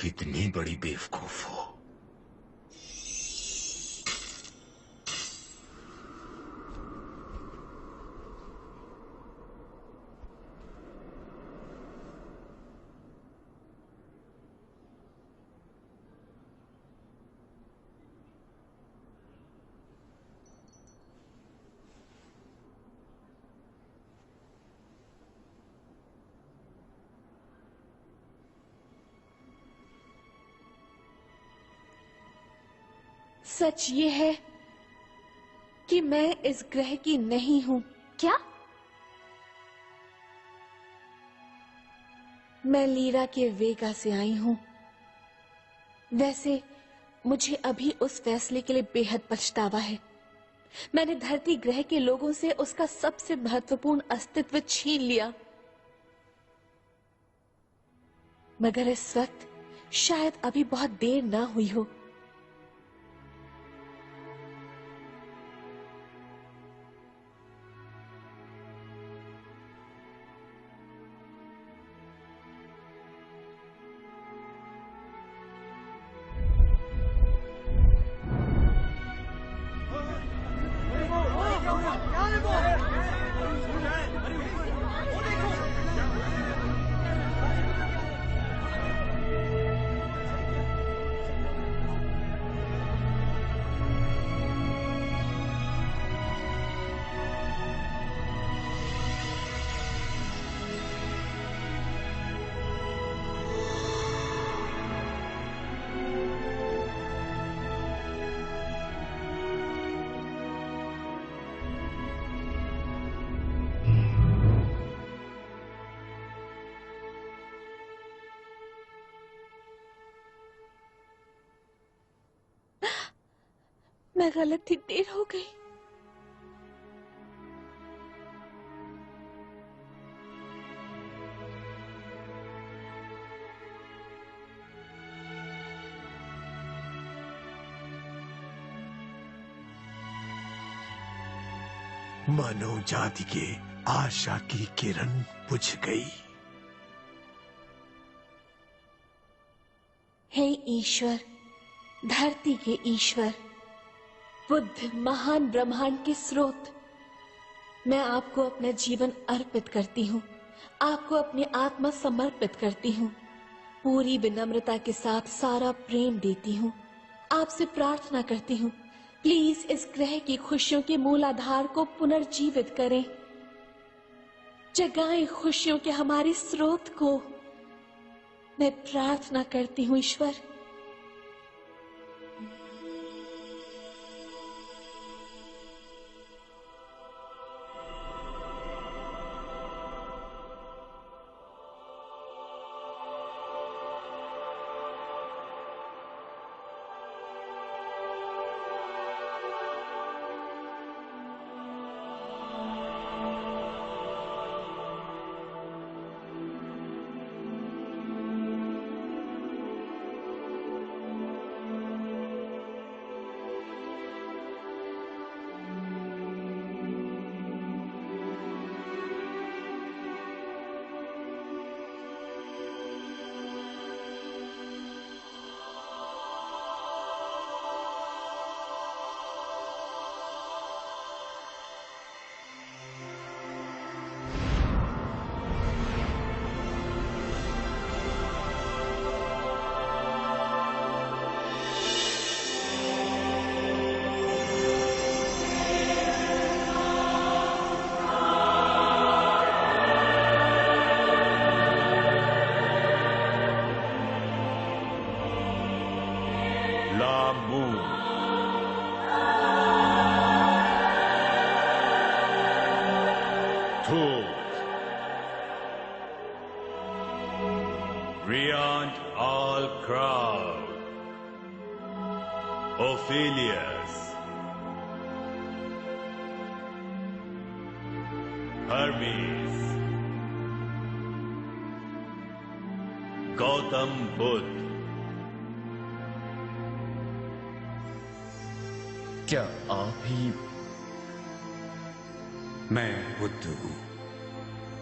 S10: कितनी बड़ी बेवकूफ हो।
S1: सच ये है कि मैं इस ग्रह की नहीं हूं।
S3: क्या?
S1: मैं लीरा के वेगा से आई हूं। वैसे मुझे अभी उस फैसले के लिए बेहद पछतावा है। मैंने धरती ग्रह के लोगों से उसका सबसे महत्वपूर्ण अस्तित्व छीन लिया। मगर इस वक्त शायद अभी बहुत देर ना हुई हो। मैं गलत थी, देर हो गई।
S20: मानव जाति के आशा की किरण बुझ गई।
S1: हे ईश्वर, धरती के ईश्वर, बुद्ध, महान ब्रह्मांड के स्रोत, मैं आपको अपना जीवन अर्पित करती हूँ, आपको अपनी आत्मा समर्पित करती हूँ, पूरी विनम्रता के साथ सारा प्रेम देती हूँ। आपसे प्रार्थना करती हूँ, प्लीज इस ग्रह की खुशियों के मूल आधार को पुनर्जीवित करें, जगाएं खुशियों के हमारे स्रोत को। मैं प्रार्थना करती हूँ ईश्वर।
S7: Beyond all crowd, Ophelius, Hermes, Gautam Buddha।
S8: क्या आप ही? मैं बुद्ध हूं।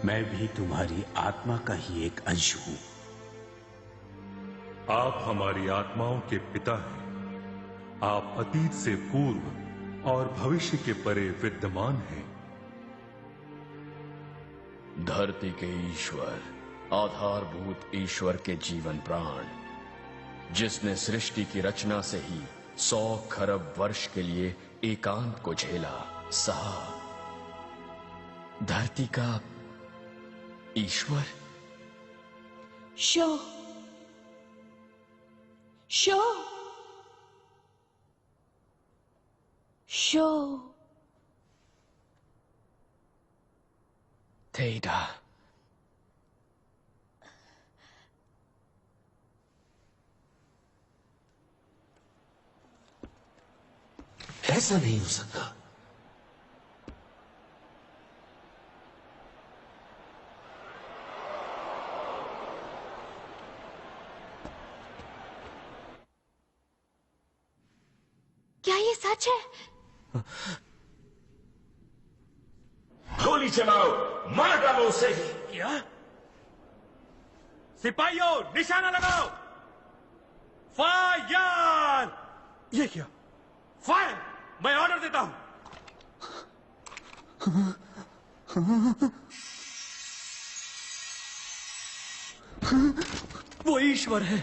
S8: मैं भी तुम्हारी आत्मा का ही एक अंश हूं।
S15: आप हमारी आत्माओं के पिता हैं। आप अतीत से पूर्व और भविष्य के परे विद्यमान हैं।
S11: धरती के ईश्वर, आधारभूत ईश्वर के जीवन प्राण, जिसने सृष्टि की रचना से ही 100 खरब वर्ष के लिए एकांत को झेला, सहा। धरती का ईश्वर।
S1: शो शो शो
S11: थेटा।
S10: ऐसा नहीं हो सकता।
S3: क्या ये सच है?
S10: गोली चलाओ, मार डालो उसे।
S5: क्या? सिपाहियों, निशाना लगाओ। फायर!
S19: ये क्या?
S5: फायर! मैं ऑर्डर देता हूं।
S19: वो ईश्वर है।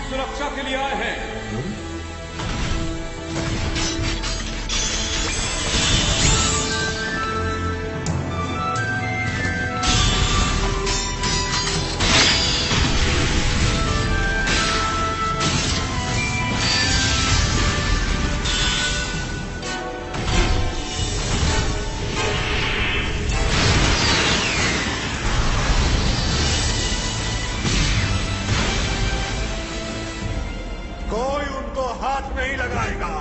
S8: सुरक्षा के लिए आए हैं।
S14: कोई उनको हाथ नहीं लगाएगा।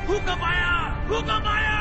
S17: भूकंप आया! भूकंप आया!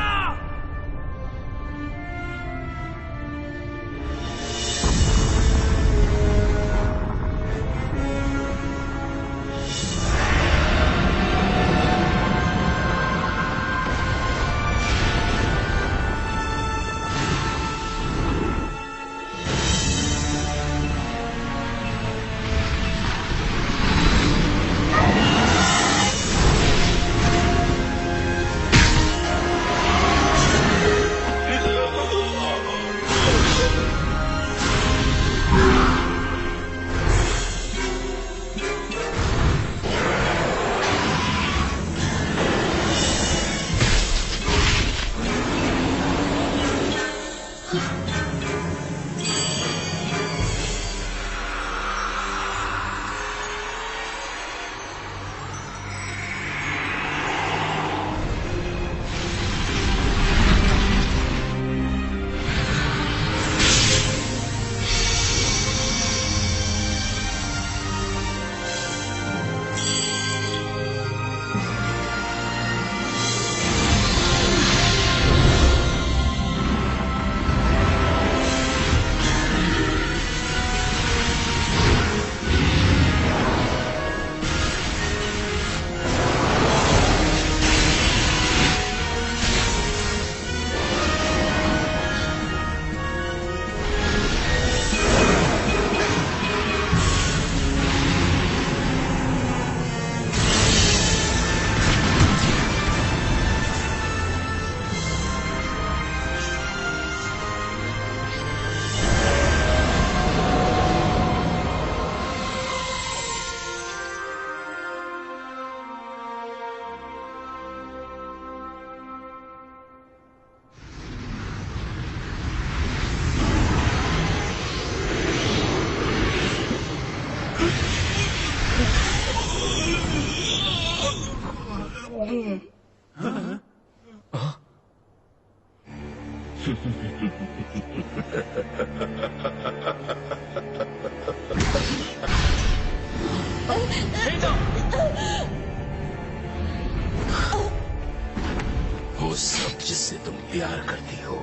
S10: वो सब जिससे तुम प्यार करती हो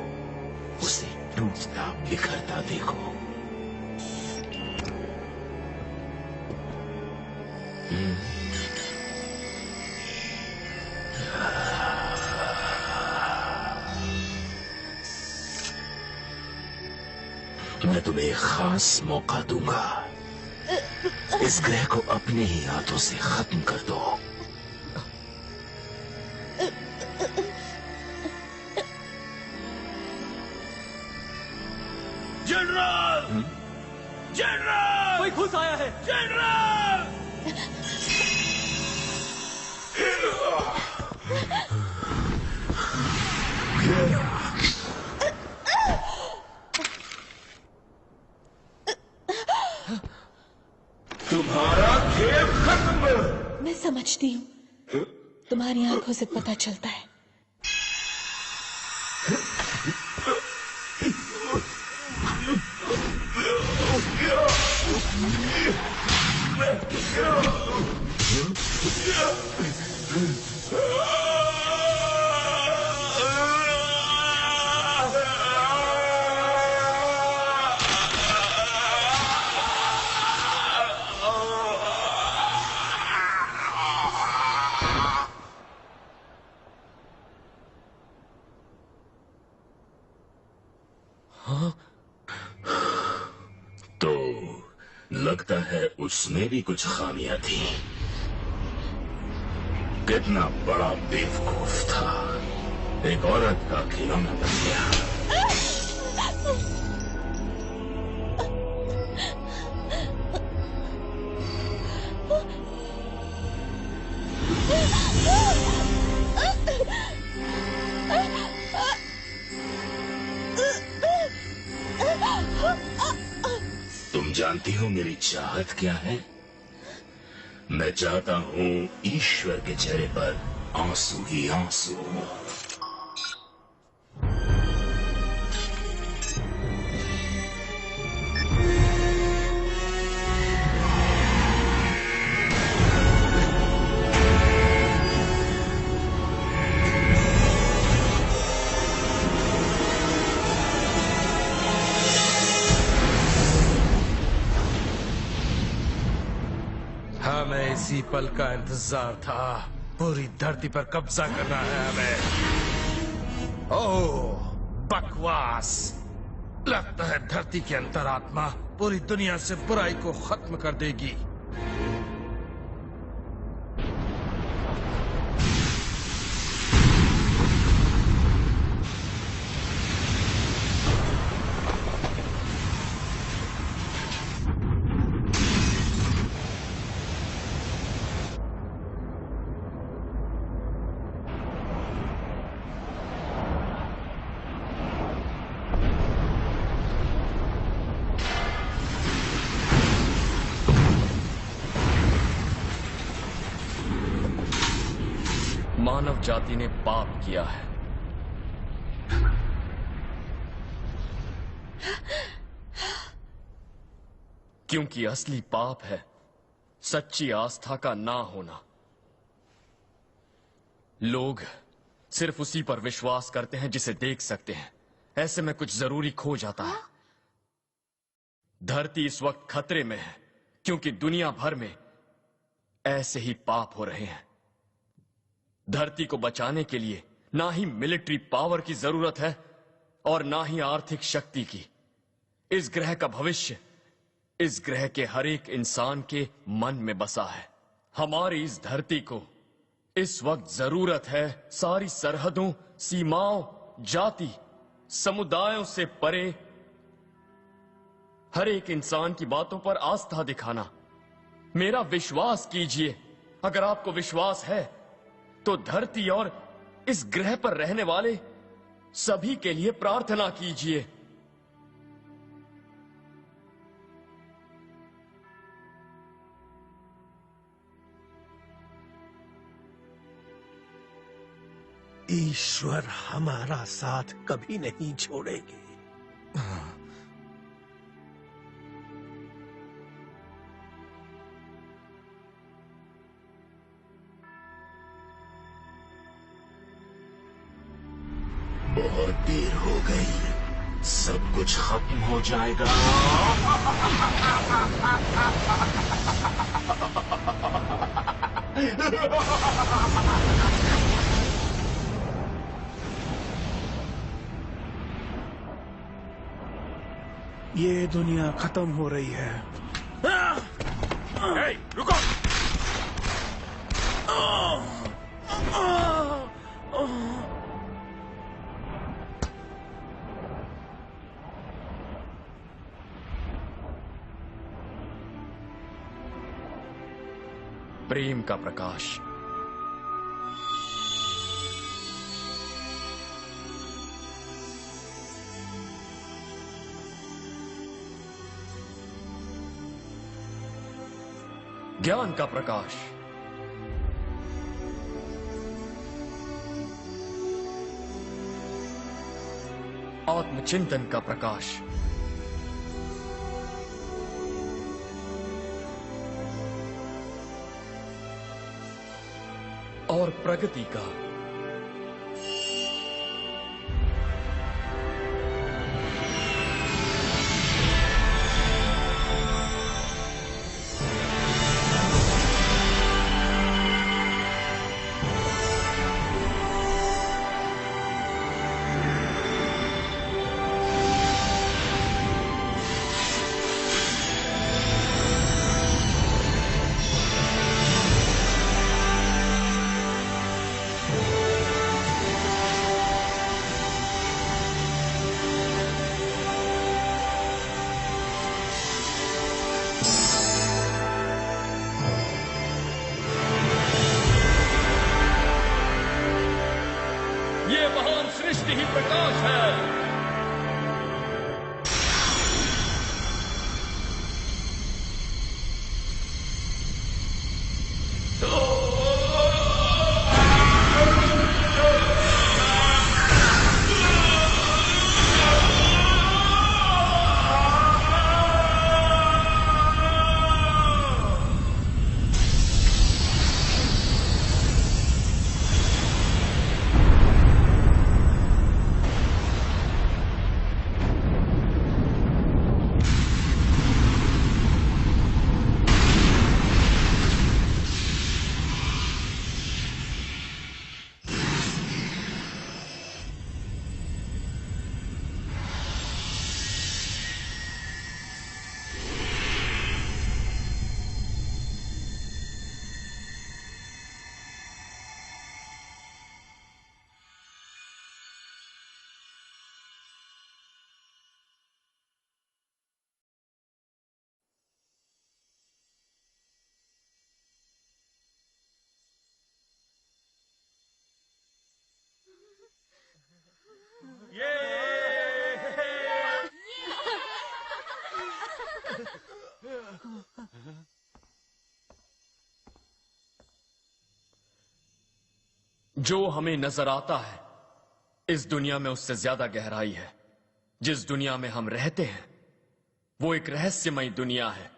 S10: उसे टूटता बिखरता देखो। मैं तुम्हें एक खास मौका दूंगा। इस ग्रह को अपने ही हाथों से खत्म कर दो।
S17: जनरल! जनरल!
S5: कोई घुस आया है।
S17: जनरल!
S12: तुम्हारा खेल खत्म।
S1: मैं समझती हूँ, तुम्हारी आंखों से पता चलता है।
S10: तो लगता है उसमें भी कुछ खामियां थी। कितना बड़ा बेवकूफ था, एक औरत का खिलौना बन गया। तुम जानती हो मेरी चाहत क्या है? मैं चाहता हूँ ईश्वर के चेहरे पर आंसू ही आंसू।
S13: हमें इसी पल का इंतजार था। पूरी धरती पर कब्जा करना है हमें। ओह, बकवास। लगता है धरती की अंतरात्मा पूरी दुनिया से बुराई को खत्म कर देगी।
S11: मानव जाति ने पाप किया है। क्योंकि असली पाप है सच्ची आस्था का ना होना। लोग सिर्फ उसी पर विश्वास करते हैं जिसे देख सकते हैं। ऐसे में कुछ जरूरी खो जाता है। धरती इस वक्त खतरे में है क्योंकि दुनिया भर में ऐसे ही पाप हो रहे हैं। धरती को बचाने के लिए ना ही मिलिट्री पावर की जरूरत है और ना ही आर्थिक शक्ति की। इस ग्रह का भविष्य इस ग्रह के हर एक इंसान के मन में बसा है। हमारी इस धरती को इस वक्त जरूरत है सारी सरहदों, सीमाओं, जाति, समुदायों से परे हर एक इंसान की बातों पर आस्था दिखाना। मेरा विश्वास कीजिए। अगर आपको विश्वास है तो धरती और इस ग्रह पर रहने वाले सभी के लिए प्रार्थना कीजिए।
S20: ईश्वर हमारा साथ कभी नहीं छोड़ेंगे।
S10: बहुत देर हो गई, सब कुछ खत्म हो जाएगा।
S4: ये दुनिया खत्म हो रही है।
S17: रुको।
S11: प्रेम का प्रकाश। ज्ञान का प्रकाश। आत्मचिंतन का प्रकाश। और प्रगति का।
S17: ये महान सृष्टि ही प्रकाश है।
S11: जो हमें नजर आता है इस दुनिया में उससे ज्यादा गहराई है। जिस दुनिया में हम रहते हैं वो एक रहस्यमयी दुनिया है।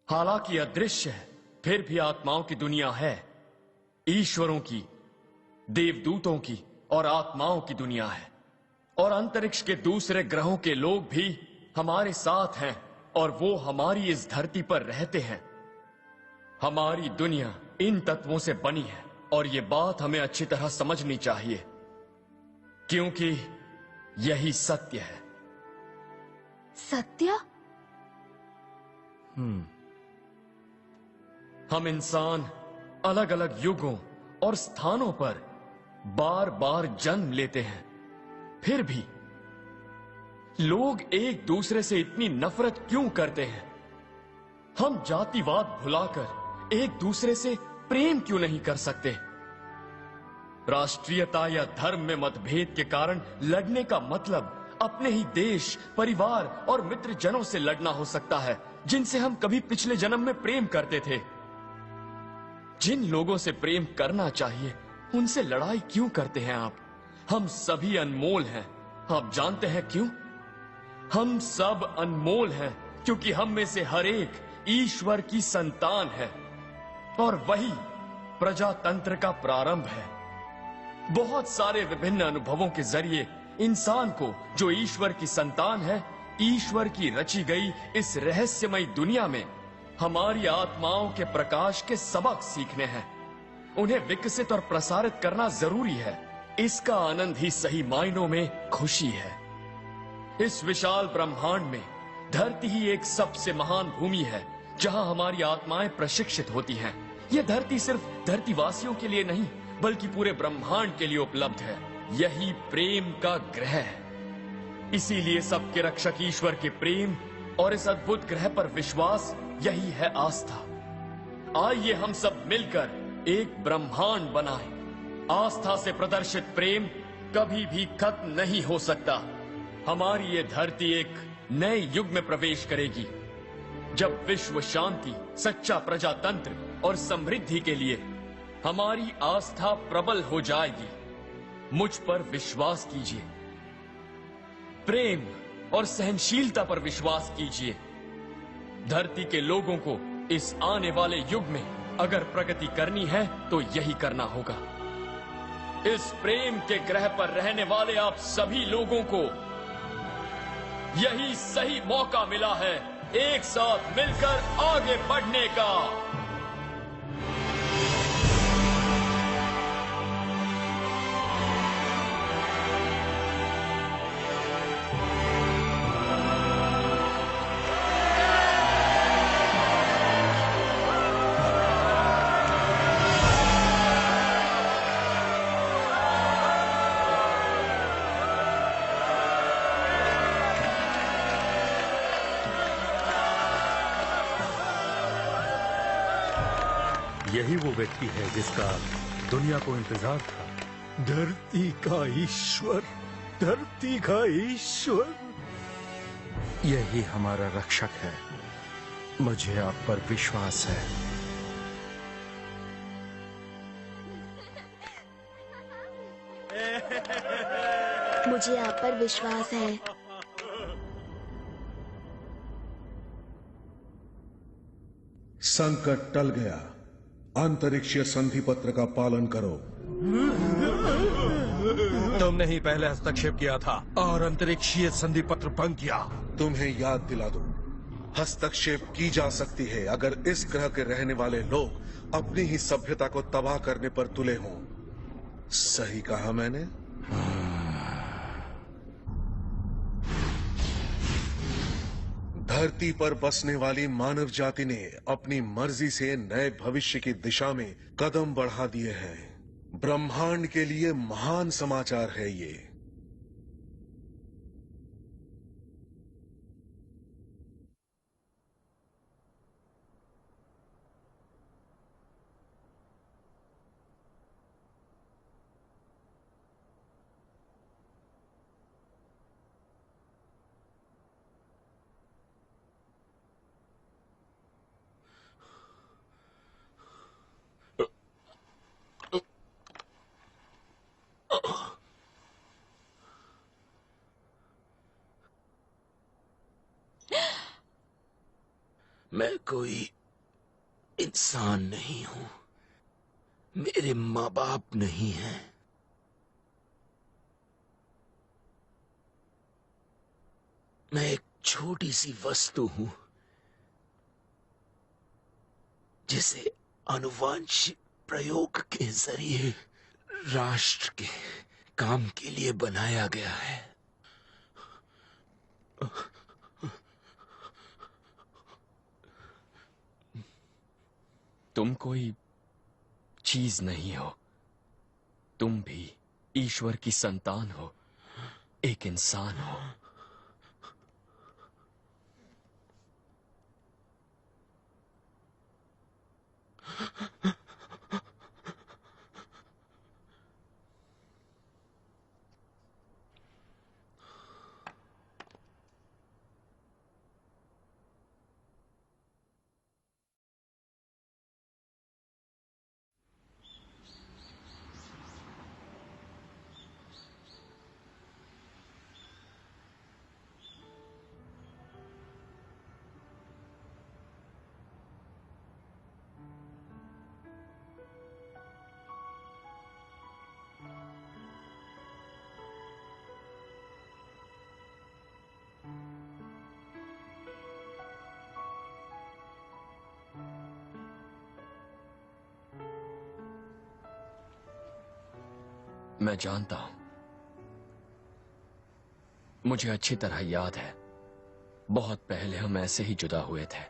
S11: हालांकि अदृश्य है, फिर भी आत्माओं की दुनिया है। ईश्वरों की, देवदूतों की और आत्माओं की दुनिया है। और अंतरिक्ष के दूसरे ग्रहों के लोग भी हमारे साथ हैं और वो हमारी इस धरती पर रहते हैं। हमारी दुनिया इन तत्वों से बनी है और ये बात हमें अच्छी तरह समझनी चाहिए, क्योंकि यही सत्य है।
S3: सत्य?
S11: हम इंसान अलग अलग युगों और स्थानों पर बार बार जन्म लेते हैं, फिर भी लोग एक दूसरे से इतनी नफरत क्यों करते हैं? हम जातिवाद भुलाकर एक दूसरे से प्रेम क्यों नहीं कर सकते? राष्ट्रीयता या धर्म में मतभेद के कारण लड़ने का मतलब अपने ही देश, परिवार और मित्रजनों से लड़ना हो सकता है, जिनसे हम कभी पिछले जन्म में प्रेम करते थे। जिन लोगों से प्रेम करना चाहिए उनसे लड़ाई क्यों करते हैं आप? हम सभी अनमोल हैं। आप जानते हैं क्यों? हम सब अनमोल हैं क्योंकि हम में से हर एक ईश्वर की संतान है और वही प्रजातंत्र का प्रारंभ है। बहुत सारे विभिन्न अनुभवों के जरिए इंसान को, जो ईश्वर की संतान है, ईश्वर की रची गई इस रहस्यमयी दुनिया में हमारी आत्माओं के प्रकाश के सबक सीखने हैं। उन्हें विकसित और प्रसारित करना जरूरी है। इसका आनंद ही सही मायनों में खुशी है। इस विशाल ब्रह्मांड में धरती ही एक सबसे महान भूमि है जहां हमारी आत्माएं प्रशिक्षित होती हैं। यह धरती सिर्फ धरतीवासियों के लिए नहीं बल्कि पूरे ब्रह्मांड के लिए उपलब्ध है। यही प्रेम का ग्रह है। इसीलिए सबके रक्षक ईश्वर के प्रेम और इस अद्भुत ग्रह पर विश्वास, यही है आस्था। आइए हम सब मिलकर एक ब्रह्मांड बनाएं। आस्था से प्रदर्शित प्रेम कभी भी खत्म नहीं हो सकता। हमारी ये धरती एक नए युग में प्रवेश करेगी, जब विश्व शांति, सच्चा प्रजातंत्र और समृद्धि के लिए हमारी आस्था प्रबल हो जाएगी। मुझ पर विश्वास कीजिए, प्रेम और सहनशीलता पर विश्वास कीजिए। धरती के लोगों को इस आने वाले युग में अगर प्रगति करनी है तो यही करना होगा। इस प्रेम के ग्रह पर रहने वाले आप सभी लोगों को यही सही मौका मिला है एक साथ मिलकर आगे बढ़ने का।
S15: यही वो व्यक्ति है जिसका दुनिया को इंतजार था।
S20: धरती का ईश्वर, धरती का ईश्वर।
S13: यही हमारा रक्षक है। मुझे आप पर विश्वास है।
S3: मुझे आप पर विश्वास है।
S22: संकट टल गया। अंतरिक्षीय संधि पत्र का पालन करो।
S13: तुमने ही पहले हस्तक्षेप किया था और अंतरिक्षीय संधि पत्र भंग किया।
S22: तुम्हें याद दिला दूं, हस्तक्षेप की जा सकती है अगर इस ग्रह के रहने वाले लोग अपनी ही सभ्यता को तबाह करने पर तुले हों। सही कहा मैंने? धरती पर बसने वाली मानव जाति ने अपनी मर्जी से नए भविष्य की दिशा में कदम बढ़ा दिए हैं। ब्रह्मांड के लिए महान समाचार है ये।
S10: मैं कोई इंसान नहीं हूं। मेरे माँ बाप नहीं हैं। मैं एक छोटी सी वस्तु हूं जिसे आनुवंशिक प्रयोग के जरिए राष्ट्र के काम के लिए बनाया गया है।
S11: तुम कोई चीज नहीं हो, तुम भी ईश्वर की संतान हो, एक इंसान हो। मैं जानता हूं, मुझे अच्छी तरह याद है, बहुत पहले हम ऐसे ही जुदा हुए थे।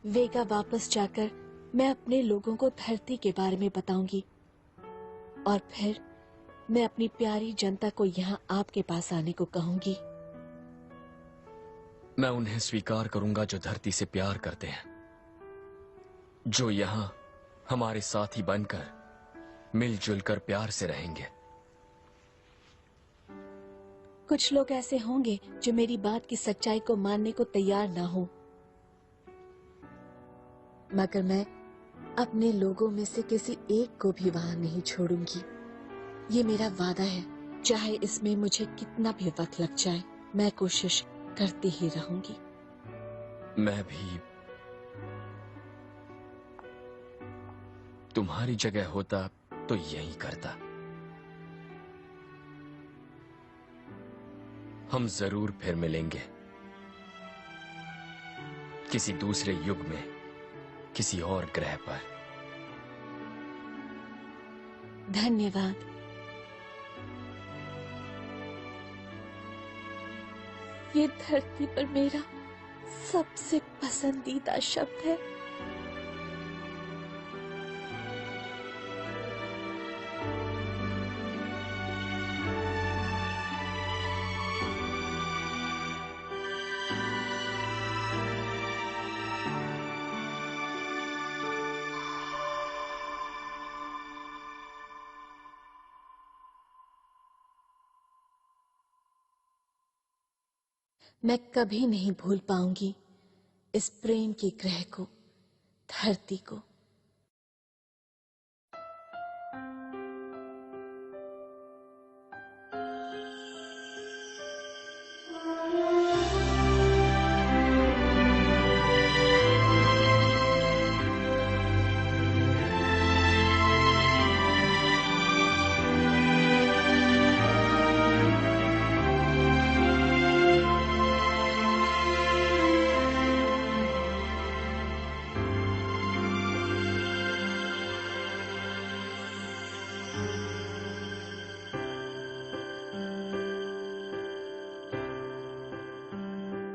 S1: वेगा वापस जाकर मैं अपने लोगों को धरती के बारे में बताऊंगी और फिर मैं अपनी प्यारी जनता को यहाँ आपके पास आने को कहूंगी।
S11: मैं उन्हें स्वीकार करूंगा जो धरती से प्यार करते हैं, जो यहाँ हमारे साथी बनकर मिलजुल कर प्यार से रहेंगे।
S1: कुछ लोग ऐसे होंगे जो मेरी बात की सच्चाई को मानने को तैयार ना हो, मगर मैं अपने लोगों में से किसी एक को भी वहां नहीं छोड़ूंगी। ये मेरा वादा है, चाहे इसमें मुझे कितना भी वक्त लग जाए, मैं कोशिश करती ही रहूंगी।
S11: मैं भी तुम्हारी जगह होता तो यही करता। हम जरूर फिर मिलेंगे, किसी दूसरे युग में, किसी और ग्रह पर।
S1: धन्यवाद। ये धरती पर मेरा सबसे पसंदीदा शब्द है। मैं कभी नहीं भूल पाऊंगी इस प्रेम के ग्रह को, धरती को।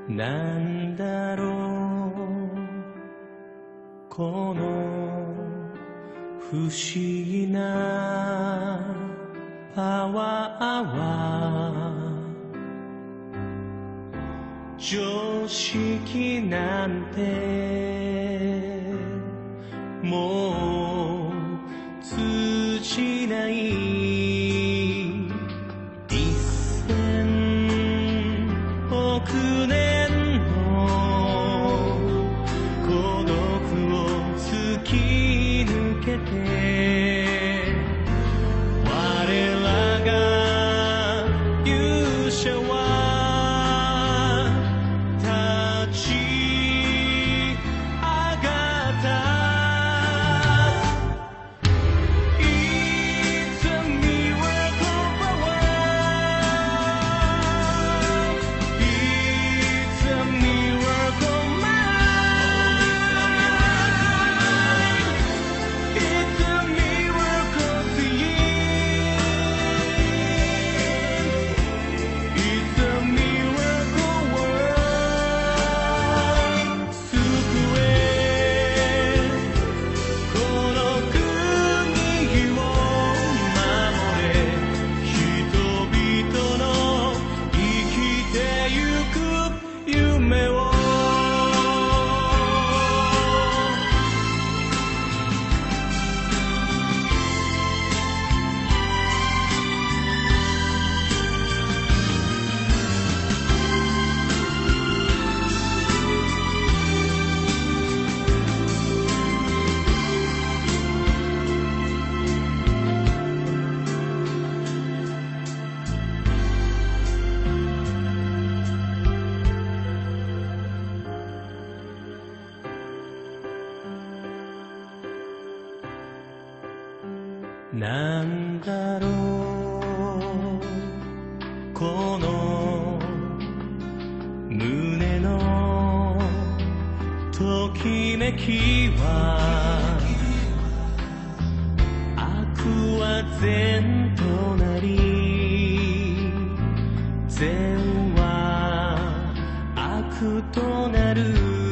S16: なんだろうこの不思議なパワーは常識なんてもう通じない1000億年なんだろうこの胸のときめきは悪は善となり善は悪となる